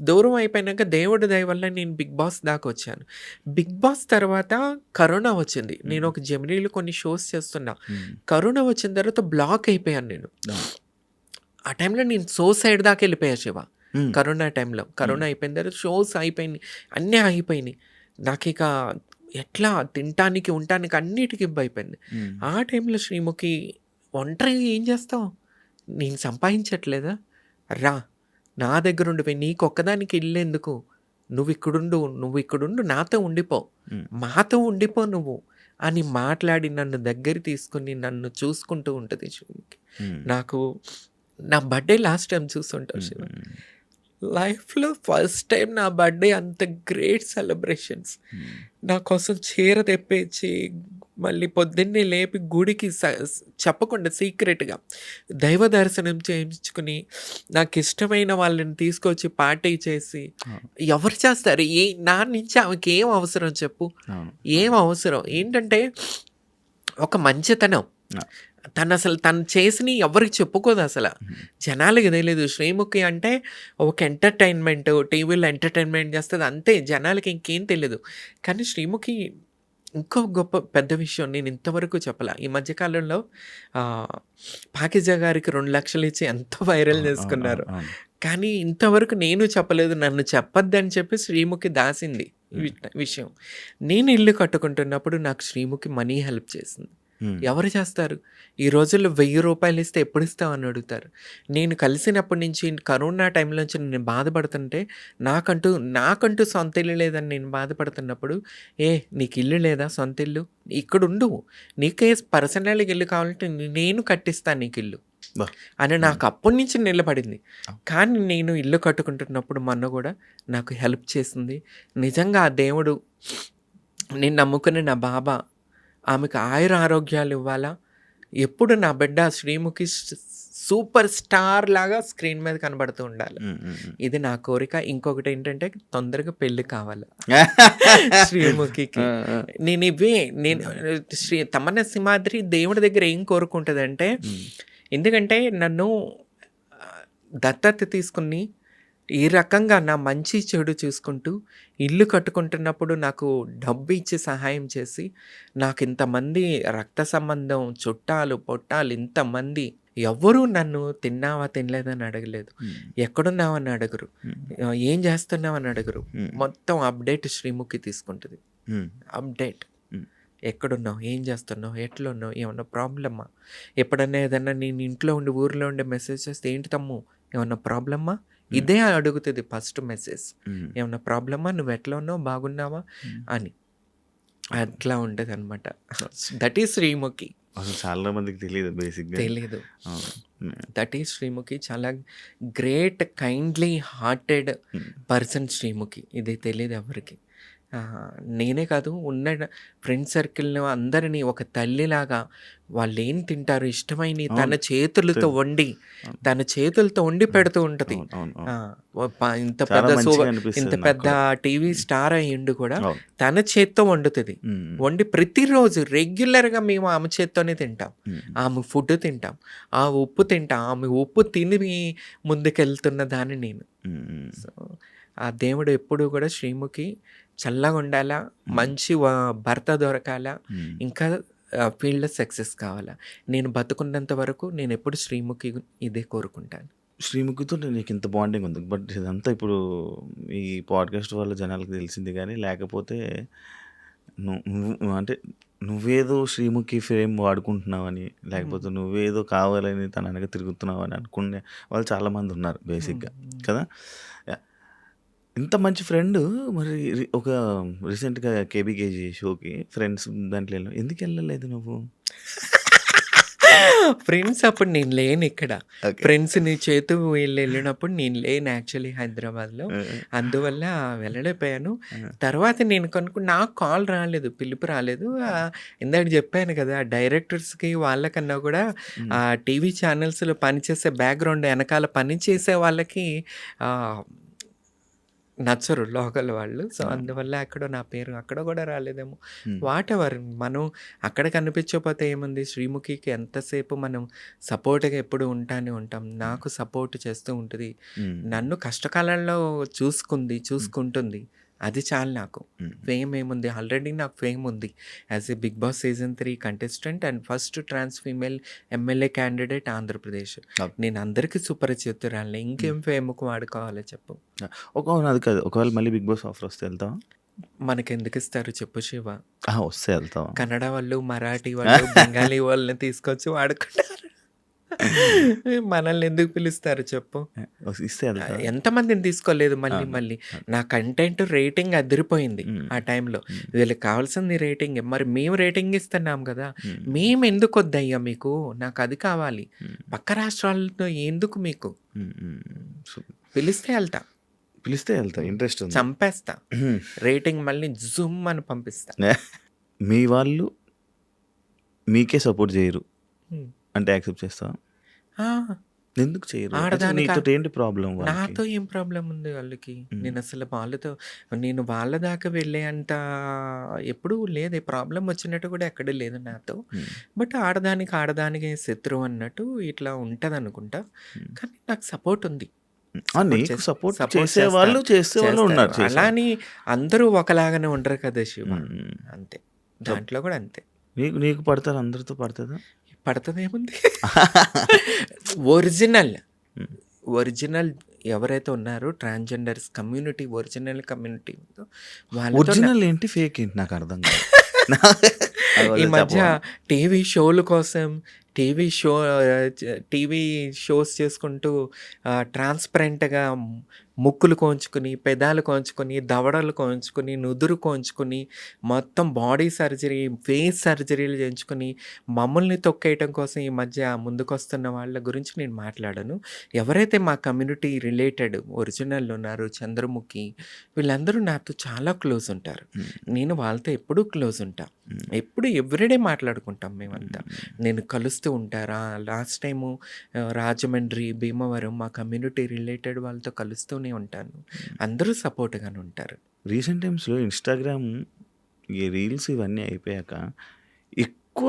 దూరం అయిపోయినాక దేవుడి దయ వల్ల నేను బిగ్ బాస్ దాకా వచ్చాను. బిగ్ బాస్ తర్వాత కరోనా వచ్చింది. నేను ఒక జెమినీలో కొన్ని షోస్ చేస్తున్నా. కరోనా వచ్చిన తర్వాత బ్లాక్ అయిపోయాను నేను. ఆ టైంలో నేను సైడ్ దాకా వెళ్ళిపోయా శివ. కరోనా టైంలో కరోనా అయిపోయిన తర్వాత షోస్ అయిపోయినాయి, అన్నీ ఆగిపోయినాయి. నాకు ఇక ఎట్లా తినటానికి ఉండటానికి అన్నిటికీ ఇబ్బంది. ఆ టైంలో శ్రీముఖి, ఒంటరిగా ఏం చేస్తావు, నేను సంపాదించట్లేదా, రా నా దగ్గర ఉండిపోయి, నీకు ఒక్కదానికి ఇల్లు ఎందుకు, నువ్వు ఇక్కడుండు, నాతో ఉండిపో, మాతో ఉండిపో నువ్వు అని మాట్లాడి నన్ను దగ్గర తీసుకుని నన్ను చూసుకుంటూ ఉంటుంది శ్రీముఖి. నాకు నా బర్త్డే లాస్ట్ టైం చూస్తుంటావు శివ, లైఫ్లో ఫస్ట్ టైం నా బర్త్డే అంత గ్రేట్ సెలబ్రేషన్స్. నా కోసం చీర తెప్పించి మళ్ళీ పొద్దున్నే లేపి గుడికి చెప్పకుండా సీక్రెట్గా దైవ దర్శనం చేయించుకుని నాకు ఇష్టమైన వాళ్ళని తీసుకొచ్చి పార్టీ చేసి, ఎవరు చేస్తారు? నా నుంచి ఆమెకి ఏం అవసరం చెప్పు, ఏం అవసరం? ఏంటంటే ఒక మంచితనం. తను చేసిన ఎవరికి చెప్పుకోదు అసలు, జనాలకి తెలియదు. శ్రీముఖి అంటే ఒక ఎంటర్టైన్మెంట్, టీవీలో ఎంటర్టైన్మెంట్ చేస్తుంది అంతే, జనాలకి ఇంకేం తెలియదు. కానీ శ్రీముఖి ఇంకో గొప్ప పెద్ద విషయం నేను ఇంతవరకు చెప్పాల. ఈ మధ్యకాలంలో పాకిజా గారికి 2 లక్షలు ఇచ్చి ఎంత వైరల్ చేసుకున్నారు. కానీ ఇంతవరకు నేను చెప్పలేదు. నన్ను చెప్పొద్దని చెప్పి శ్రీముఖి దాసింది విషయం. నేను ఇల్లు కట్టుకుంటున్నప్పుడు నాకు శ్రీముఖి మనీ హెల్ప్ చేసింది. ఎవరు చేస్తారు? ఈ రోజుల్లో 1000 రూపాయలు ఇస్తే ఎప్పుడు ఇస్తావు అని అడుగుతారు. నేను కలిసినప్పటి నుంచి కరోనా టైంలో నుంచి నేను బాధపడుతుంటే, నాకంటూ సొంత ఇల్లు లేదని నేను బాధపడుతున్నప్పుడు, నీకు ఇల్లు లేదా, సొంత ఇల్లు ఇక్కడ ఉండు, నీకే పర్సనల్గా ఇల్లు కావాలంటే నేను కట్టిస్తాను నీకు ఇల్లు అని నాకు అప్పటి నుంచి నిలబడింది. కానీ నేను ఇల్లు కట్టుకుంటున్నప్పుడు మొన్న కూడా నాకు హెల్ప్ చేసింది. నిజంగా ఆ దేవుడు, నేను నమ్ముకునే నా బాబా ఆమెకు ఆరోగ్యాలు ఇవ్వాలా. ఎప్పుడు నా బిడ్డ శ్రీముఖి సూపర్ స్టార్ లాగా స్క్రీన్ మీద కనబడుతూ ఉండాలి. ఇది నా కోరిక. ఇంకొకటి ఏంటంటే తొందరగా పెళ్లి కావాలి శ్రీముఖికి. నేను తమన్నా సింహాద్రి దేవుడి దగ్గర ఏం కోరుకుంటుందంటే, ఎందుకంటే నన్ను దత్తత తీసుకుని ఈ రకంగా నా మంచి చెడు చూసుకుంటూ ఇల్లు కట్టుకుంటున్నప్పుడు నాకు డబ్బు ఇచ్చి సహాయం చేసి, నాకు ఇంతమంది రక్త సంబంధం, చుట్టాలు పొట్టాలు ఇంతమంది ఎవ్వరూ నన్ను తిన్నావా తినలేదని అడగలేదు, ఎక్కడున్నావని అడగరు, ఏం చేస్తున్నావని అడగరు. మొత్తం అప్డేట్ శ్రీముఖి తీసుకుంటుంది. అప్డేట్, ఎక్కడున్నావు, ఏం చేస్తున్నావు, ఎట్లున్నావు, ఏమన్నా ప్రాబ్లమ్మా, ఎప్పుడన్నా ఏదన్నా నేను ఇంట్లో ఉండి ఊరిలో ఉండే మెసేజ్ చేస్తే, ఏంటి తమ్ము ఏమన్నా ప్రాబ్లమ్మా, ఇదే అడుగుతుంది ఫస్ట్ మెసేజ్. ఏమన్నా ప్రాబ్లమా, నువ్వు ఎట్లా ఉన్నావు, బాగున్నావా అని. అట్లా ఉంటుంది అనమాట. That is Sreemukhi. చాలా మందికి తెలియదు, బేసిక్గా తెలియదు. That is Sreemukhi. చాలా great, kindly hearted person Sreemukhi. ఇది తెలియదు ఎవరికి. నేనే కాదు ఉన్న ఫ్రెండ్ సర్కిల్‌లో అందరిని ఒక తల్లిలాగా వాళ్ళేం తింటారు ఇష్టమైనయి తన అవును. చేతులతో తెల్ వండి, అవును. తన చేతులతో వండి హ్మ్. పెడుతూ ఉంటది. అవును. అవును. ఆ! అవును. ఇంత చాలా పెద్ద మంచిగా ఇంత అనిపిస్తది నాకు పెద్ద కూడా. టీవీ స్టార్ అయ్యుండి కూడా అవును. తన చేత్తో వండుతది. హ్మ్. వండి ప్రతిరోజు రెగ్యులర్‌గా మేము ఆమె చేత్తోనే తింటాం. హ్మ్. ఆమె ఫుడ్ తింటాం. ఆ ఉప్పు తింటాం. ఆమె ఉప్పు తిని ముందుకెళ్తున్న దాన్ని నేను. హ్మ్. సో, ఆ దేవుడు ఎప్పుడూ కూడా శ్రీముఖి చల్లగుండాలా, హ్మ్. మంచి భర్త దొరకాలా, హ్మ్. ఇంకా ఫీల్డ్‌లో సక్సెస్ కావాలా. నేను బతుకున్నంత వరకు నేనెప్పుడు శ్రీముఖి ఇదే కోరుకుంటాను. శ్రీముఖితో నీకింత బాండింగ్ ఉంది. బట్ ఇదంతా ఇప్పుడు ఈ పాడ్‌కాస్ట్ వల్ల జనాలకి తెలిసింది గానీ, లేకపోతే నువ్వు అంటే నువ్వేదో శ్రీముఖి ఫేమ్ వాడుకుంటున్నావని, హ్మ్. లేకపోతే నువ్వేదో కావాలని తన వెనక తిరుగుతున్నావని అనుకునే వాళ్ళు చాలామందున్నారు హ్మ్. బేసిక్‌గా. హ్మ్. కదా! యాహ్! ఇంత మంచి ఫ్రెండు మరి ఒక రీసెంట్‌గా 'కేబీకేజీ' షోకి ఫ్రెండ్స్ దాంట్లో ఎళ్ళావు. ఎందుకెళ్ళలేదు నువ్వు? ఫ్రెండ్స్ అప్పుడు నేను లేనిక్కడ. ఓకే. ఫ్రెండ్స్‌ని చేతు వీళ్ళెళ్ళినప్పుడు నేను లేను యాక్చువల్లీ హైదరాబాద్‌లో. ఆ! అందువల్ల వెళ్ళలేకపోయాను. ఆ! తర్వాత నేను నాకు కాల్ రాలేదు. పిలుపు రాలేదు. ఇందాక జెప్పాను గదా! డైరెక్టర్స్‌కి వాళ్ళకన్నా గూడా హ్మ్. టీవీ ఛానల్స్‌లో పనిచేసే బ్యాక్‌గ్రౌండ్ ఎనకాల పని చేసే వాళ్ళకి ఆహ్, నచ్చరు లోకల్ వాళ్ళు. సో, ఆ! అందువల్ల ఎక్కడో నా పేరు అక్కడ గూడా రాలేదేమో. హ్మ్. వాటెవర్ మనం అక్కడ కనిపించకపోతే ఏముంది, శ్రీముఖికి ఎంతసేపు మనం సపోర్ట్‌గా ఎప్పుడు ఉంటానే ఉంటాం. హ్మ్. నాకు సపోర్ట్ చేస్తూ ఉంటది. హ్మ్. నన్ను కష్టకాలంలో చూసుకుంది, హ్మ్. చూసుకుంటుంది. అది చాలు నాకు. హ్మ్. ఫేమ్ ఏముంది, ఆల్రెడీ నాకు ఫేమ్ ఉంది. As a 'big boss' season 3 contestant and first trans female MLA candidate Andhra Pradesh. Okay. నేను అందరికి సుపరిచితురాలినే. హ్మ్. ఇంకేం ఫేమ్‌కి వాడుకోవాలో చెప్పు. అవును. అది కాదు. ఒకవేళ మళ్ళీ 'బిగ్ బాస్' ఆఫర్ వస్తే ఎళ్తావా? మనకెందుకిస్తారు చెప్పు శివ? వస్తే ఎళ్తావా? కన్నడ వాళ్ళు, మరాఠీ వాళ్ళు, బెంగాలీ వాళ్ళని తీసుకొచ్చి వాడుకుంటారు. మనల్ని ఎందుకు పిలుస్తారు చెప్పు? ఇస్తే ఎళ్తావా? ఎంతమందిని తీసుకోలేదు మళ్ళీ అవును. మళ్ళీ. అవును. నా కంటెంట్ రేటింగ్ అదిరిపోయింది హ్మ్. ఆ టైంలో. హ్మ్. వీళ్ళకి కావాల్సింది రేటింగే. మరి మేము రేటింగ్ ఇస్తున్నాం గదా! హ్మ్. మేమెందుకొద్దయ్యా మీకు? నాకది కావాలి. హ్మ్. పక్క రాష్ట్రాలతో ఎందుకు మీకు? హ్మ్. హ్మ్. సో, పిలిస్తే ఎళ్తా. పిలిస్తే ఎళ్తా. ఇంట్రెస్ట్ ఉంది. చంపేస్తా. రేటింగ్ మళ్ళీ జుమ్ అని పంపిస్తా. మీ వాళ్ళు మీకే సపోర్ట్ జేయరు. హ్మ్. అంటే యాక్సెప్ట్ చేస్తావా? ఆ! ఎందుకు చేయరు? అసలు ఆడదానికా నీతోటేంటి ప్రాబ్లమ్ వాళ్ళకి? నాతో ఏం ప్రాబ్లమ్ ఉంది వాళ్ళకి? హ్మ్. నేను వాళ్ళ దాకా వెళ్ళే అంత ఎప్పుడూ లేదే. ప్రాబ్లమ్ వచ్చినట్టు కూడా ఎక్కడా లేదు నాతో. హ్మ్. బట్ ఆడదానికి శత్రువు అన్నట్టు ఇట్లా ఉంటదనుకుంటా. హ్మ్. కానీ నాకు సపోర్ట్ ఉంది. నీకు సపోర్ట్ సపోర్ట్ చేసేవాళ్ళు, చేసేవాళ్ళు చేస్తారు. ఉన్నారు. అలా చేసేవాళ్ళు. అని అందరూ ఒకలాగానే ఉండరు కదా శివ. హ్మ్. హ్మ్. అంతే. సో, దాంట్లో కూడా అంతే. నీకు నీకు పడతారా? అందరితో పడతదా? పడతదేముంది? ఒరిజినల్. హ్మ్. ఒరిజినల్ ఎవరైతే ఉన్నారో ట్రాన్స్‌జెండర్స్ కమ్యూనిటీ ఒరిజినల్ కమ్యూనిటీ ఉందో వాళ్ళతో ఒరిజినల్ ఏంటి? ఫేక్ ఏంటి? నాకర్థం కాదు. నాకు ఈ కొంచెం మధ్య చెప్పవా? టీవీ షోల కోసం టీవీ షో టీవీ షోస్ చేసుకుంటూ ట్రాన్స్‌పరెంట్‌గా ముక్కులు కోంచుకొని, పెదాలు కోంచుకొని, దవడలు కోంచుకొని, నుదురు కోంచుకొని, మొత్తం బాడీ సర్జరీ, ఫేస్ సర్జరీలు చేయించుకొని, మమ్మల్ని తొక్కేయటం కోసం ఈ మధ్య ముందుకొస్తున్న వాళ్ళ గురించి నేను మాట్లాడను. ఎవరైతే మా కమ్యూనిటీ రిలేటెడ్ ఒరిజినల్ ఉన్నారో 'చంద్రముఖి' వీళ్ళందరూ నాతో చాలా క్లోజ్ ఉంటారు. హ్మ్. నేను వాళ్ళతో ఎప్పుడూ క్లోజ్ ఉంటా. హ్మ్. ఎప్పుడు ఎవ్రీడే మాట్లాడుకుంటాం మేమంతా. హ్మ్. నేను కలుస్తూ ఉంటారా, లాస్ట్ టైము రాజమండ్రి, భీమవరం మా కమ్యూనిటీ రిలేటెడ్ వాళ్ళతో కలుస్తూనే ఉంటాను. అందరూ సపోర్ట్‌గానే ఉంటారు. రీసెంట్ టైమ్స్‌లో ఇన్‌స్టాగ్రామ్ ఈ రీల్స్ ఇవన్నీ అయిపోయాక ఎక్కువ,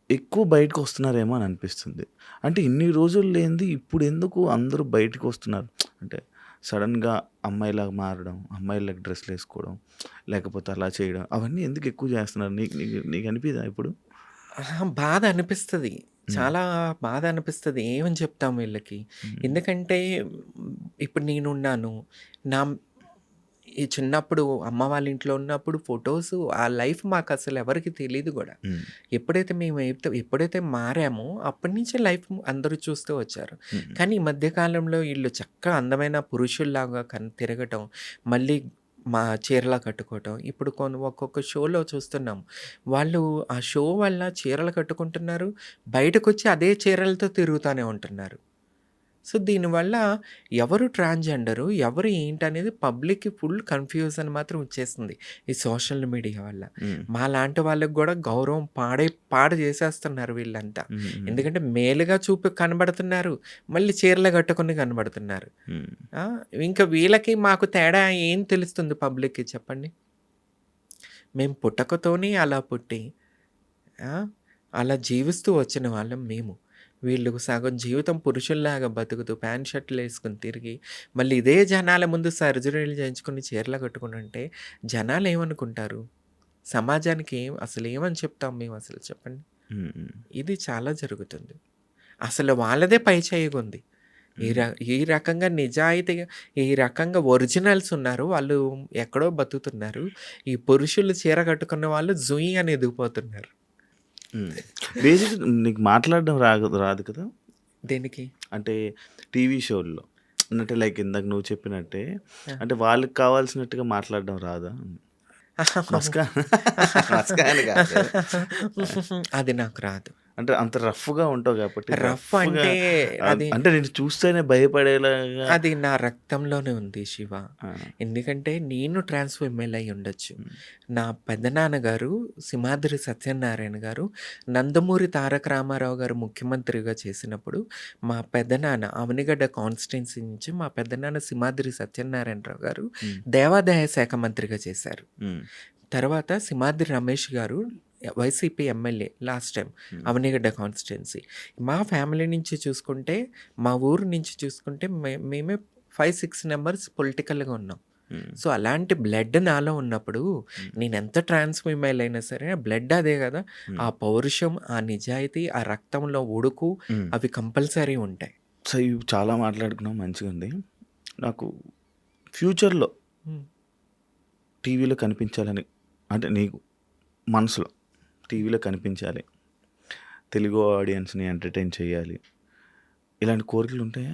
ఎక్కువ బయటకొస్తున్నారేమో అని అనిపిస్తుంది. అంటే ఇన్ని రోజులు లేనిది ఇప్పుడెందుకు అందరూ బయటికొస్తున్నారు? అంటే సడెన్‌గా అమ్మాయిలాగా మారడం, అమ్మాయిలాగా డ్రెస్‌లేసుకోవడం, లేకపోతే అలా చేయడం అవన్నీ ఎందుకు ఎక్కువ చేస్తున్నారు? నీకు నీకు నీకు అనిపియదా ఇప్పుడు? బాధ అనిపిస్తది. హ్మ్. చాలా బాధ అనిపిస్తది. ఏమని చెప్తాం వీళ్ళకి? హ్మ్. ఎందుకంటే ఇప్పుడు నేనున్నాను. నా ఈ చిన్నప్పుడు అమ్మ వాళ్ళ ఇంట్లో ఉన్నప్పుడు ఫోటోసు ఆ లైఫ్ మాకసలు ఎవరికీ తెలీదు గూడా. హ్మ్. ఎప్పుడైతే మారామో అప్పటి నుంచే లైఫ్ అందరూ చూస్తూ వచ్చారు. హ్మ్. కానీ ఈ మధ్య కాలంలో ఈళ్ళు చక్కగా అందమైన పురుషుల్లాగా తిరగటం, మళ్ళీ చీరలా కట్టుకోవటం. ఇప్పుడు ఒక్కొక్క షోలో చూస్తున్నాం. వాళ్ళు ఆ షో వల్ల చీరలు కట్టుకుంటున్నారు. బయటకొచ్చి అదే చీరలతో తిరుగుతానే ఉంటున్నారు. సో దీనివల్ల ఎవరు ట్రాన్స్జెండరు ఎవరు ఏంటనేది పబ్లిక్కి ఫుల్ కన్ఫ్యూజన్ మాత్రం వచ్చేస్తుంది ఈ సోషల్ మీడియా వల్ల. మా లాంటి వాళ్ళకి కూడా గౌరవం పాడు చేసేస్తున్నారు వీళ్ళంతా. ఎందుకంటే మేలుగా కనబడుతున్నారు, మళ్ళీ చీరలు కట్టుకుని కనబడుతున్నారు. ఇంకా వీళ్ళకి మాకు తేడా ఏం తెలుస్తుంది పబ్లిక్కి చెప్పండి? మేము పుట్టకతోనే అలా పుట్టి అలా జీవిస్తూ వచ్చిన వాళ్ళం మేము. వీళ్ళు సగం జీవితం పురుషుల్లాగా బతుకుతూ ప్యాంట్ షర్ట్లు వేసుకుని తిరిగి మళ్ళీ ఇదే జనాల ముందు సర్జరీలు చేయించుకుని చీరలు కట్టుకుని అంటే జనాలు ఏమనుకుంటారు? సమాజానికి అసలు ఏమని చెప్తాం మేము అసలు చెప్పండి? ఇది చాలా జరుగుతుంది. అసలు వాళ్ళదే పై చేయగుంది. ఈ రకంగా నిజాయితీగా ఈ రకంగా ఒరిజినల్స్ ఉన్నారు, వాళ్ళు ఎక్కడో బతుకుతున్నారు. ఈ పురుషులు చీర కట్టుకున్న వాళ్ళు జుయి అని ఎదిగిపోతున్నారు. బేసిక్ నీకు మాట్లాడడం రాదు కదా? దేనికి? అంటే టీవీ షోల్లో అంటే లైక్ ఇందాక నువ్వు చెప్పినట్టే అంటే వాళ్ళకి కావాల్సినట్టుగా మాట్లాడడం రాదా? అది నాకు రాదు. అంటే అంత రఫ్గా ఉంటావు కాబట్టి. రఫ్ అంటే అది అంటే నేను చూస్తేనే భయపడేలాగా అది నా రక్తంలోనే ఉంది శివ. ఎందుకంటే నేను ట్రాన్స్ఫర్మేల్ అయి ఉండొచ్చు. నా పెద్దనాన్నగారు సింహాద్రి సత్యనారాయణ గారు నందమూరి తారక రామారావు గారు ముఖ్యమంత్రిగా చేసినప్పుడు మా పెద్దనాన్న అవనిగడ్డ కాన్స్టిట్యున్సీ నుంచి మా పెద్దనాన్న సింహాద్రి సత్యనారాయణరావు గారు దేవాదాయ శాఖ మంత్రిగా చేశారు. తర్వాత సింహాద్రి రమేష్ గారు YCP MLA last time Avanigadda constituency. మా ఫ్యామిలీ నుంచి చూసుకుంటే మా ఊరు నుంచి చూసుకుంటే మేమే 5-6 మెంబర్స్ పొలిటికల్గా ఉన్నాం. సో అలాంటి బ్లడ్ నాలో ఉన్నప్పుడు నేను ఎంత ట్రాన్స్ఫర్మేల్ అయినా సరే బ్లడ్ అదే కదా, ఆ పౌరుషం, ఆ నిజాయితీ, ఆ రక్తంలో ఉడుకు అవి కంపల్సరీ ఉంటాయి. సో ఇవి చాలా మాట్లాడుకున్నాం, మంచిగా ఉంది. నాకు ఫ్యూచర్లో టీవీలో కనిపించాలని అంటే నీకు మనసులో టీవీలో కనిపించాలి, తెలుగు ఆడియన్స్ని ఎంటర్టైన్ చేయాలి, ఇలాంటి కోరికలు ఉంటాయా?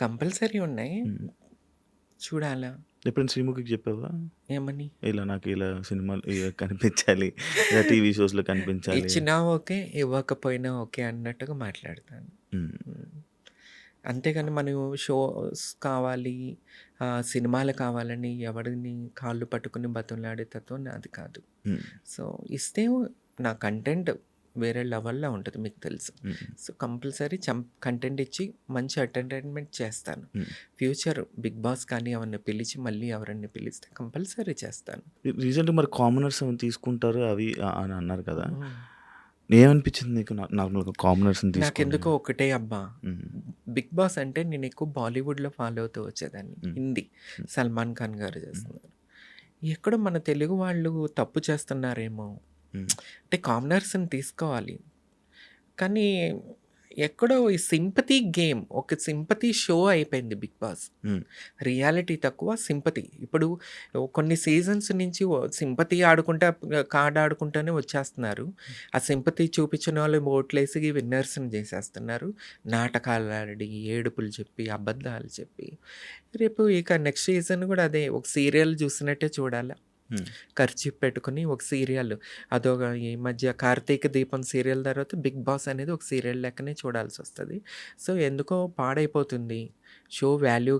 కంపల్సరీ ఉన్నాయి. చూడాలా? ఎప్పుడైనా శ్రీముఖికి చెప్పావా ఏమని? ఇలా నాకు ఇలా సినిమాలు కనిపించాలి, ఇలా టీవీ షోస్లో కనిపించాలి? ఇచ్చినా ఓకే, ఇవ్వకపోయినా ఓకే అన్నట్టుగా మాట్లాడతాను. అంతేగాని మనం షోస్ కావాలి, సినిమాలు కావాలని ఎవరిని కాళ్ళు పట్టుకుని బతులాడే తత్వం నాది కాదు. సో ఇస్తే నా కంటెంట్ వేరే లెవెల్లో ఉంటుంది, మీకు తెలుసు. సో కంపల్సరీ కంటెంట్ ఇచ్చి మంచి ఎంటర్టైన్మెంట్ చేస్తాను. ఫ్యూచర్ బిగ్ బాస్ కానీ ఎవరిని పిలిచి మళ్ళీ ఎవరిని పిలిస్తే కంపల్సరీ చేస్తాను. రీసెంట్గా మరి కామనర్స్ తీసుకుంటారు అవి అని అన్నారు కదా, ఏమనిపించింది నీకు? నార్మల్గా కామనర్స్ నాకెందుకో ఒకటే అబ్బా, బిగ్ బాస్ అంటే నేను ఎక్కువ బాలీవుడ్లో ఫాలో అవుతూ వచ్చేదాన్ని. హిందీ సల్మాన్ ఖాన్ గారు చేస్తున్నారు. ఎక్కడో మన తెలుగు వాళ్ళు తప్పు చేస్తున్నారేమో అంటే కామనర్స్ని తీసుకోవాలి, కానీ ఎక్కడో ఈ సింపతి గేమ్ ఒక సింపతి షో అయిపోయింది బిగ్ బాస్. రియాలిటీ తక్కువ, సింపతి. ఇప్పుడు కొన్ని సీజన్స్ నుంచి సింపతి ఆడుకుంటా కార్డ్ ఆడుకుంటూనే వచ్చేస్తున్నారు. ఆ సింపతి చూపించిన వాళ్ళు ఓట్లేసి విన్నర్స్ని చేసేస్తున్నారు. నాటకాలు ఆడి, ఏడుపులు చెప్పి, అబద్ధాలు చెప్పి. రేపు ఇక నెక్స్ట్ సీజన్ కూడా అదే, ఒక సీరియల్ చూసినట్టే చూడాలి. ఖర్చు పెట్టుకుని ఒక సీరియల్, అదొక ఈ మధ్య కార్తీక దీపం సీరియల్ తర్వాత బిగ్ బాస్ అనేది ఒక సీరియల్ లెక్కనే చూడాల్సి వస్తుంది. సో ఎందుకో పాడైపోతుంది షో, వాల్యూ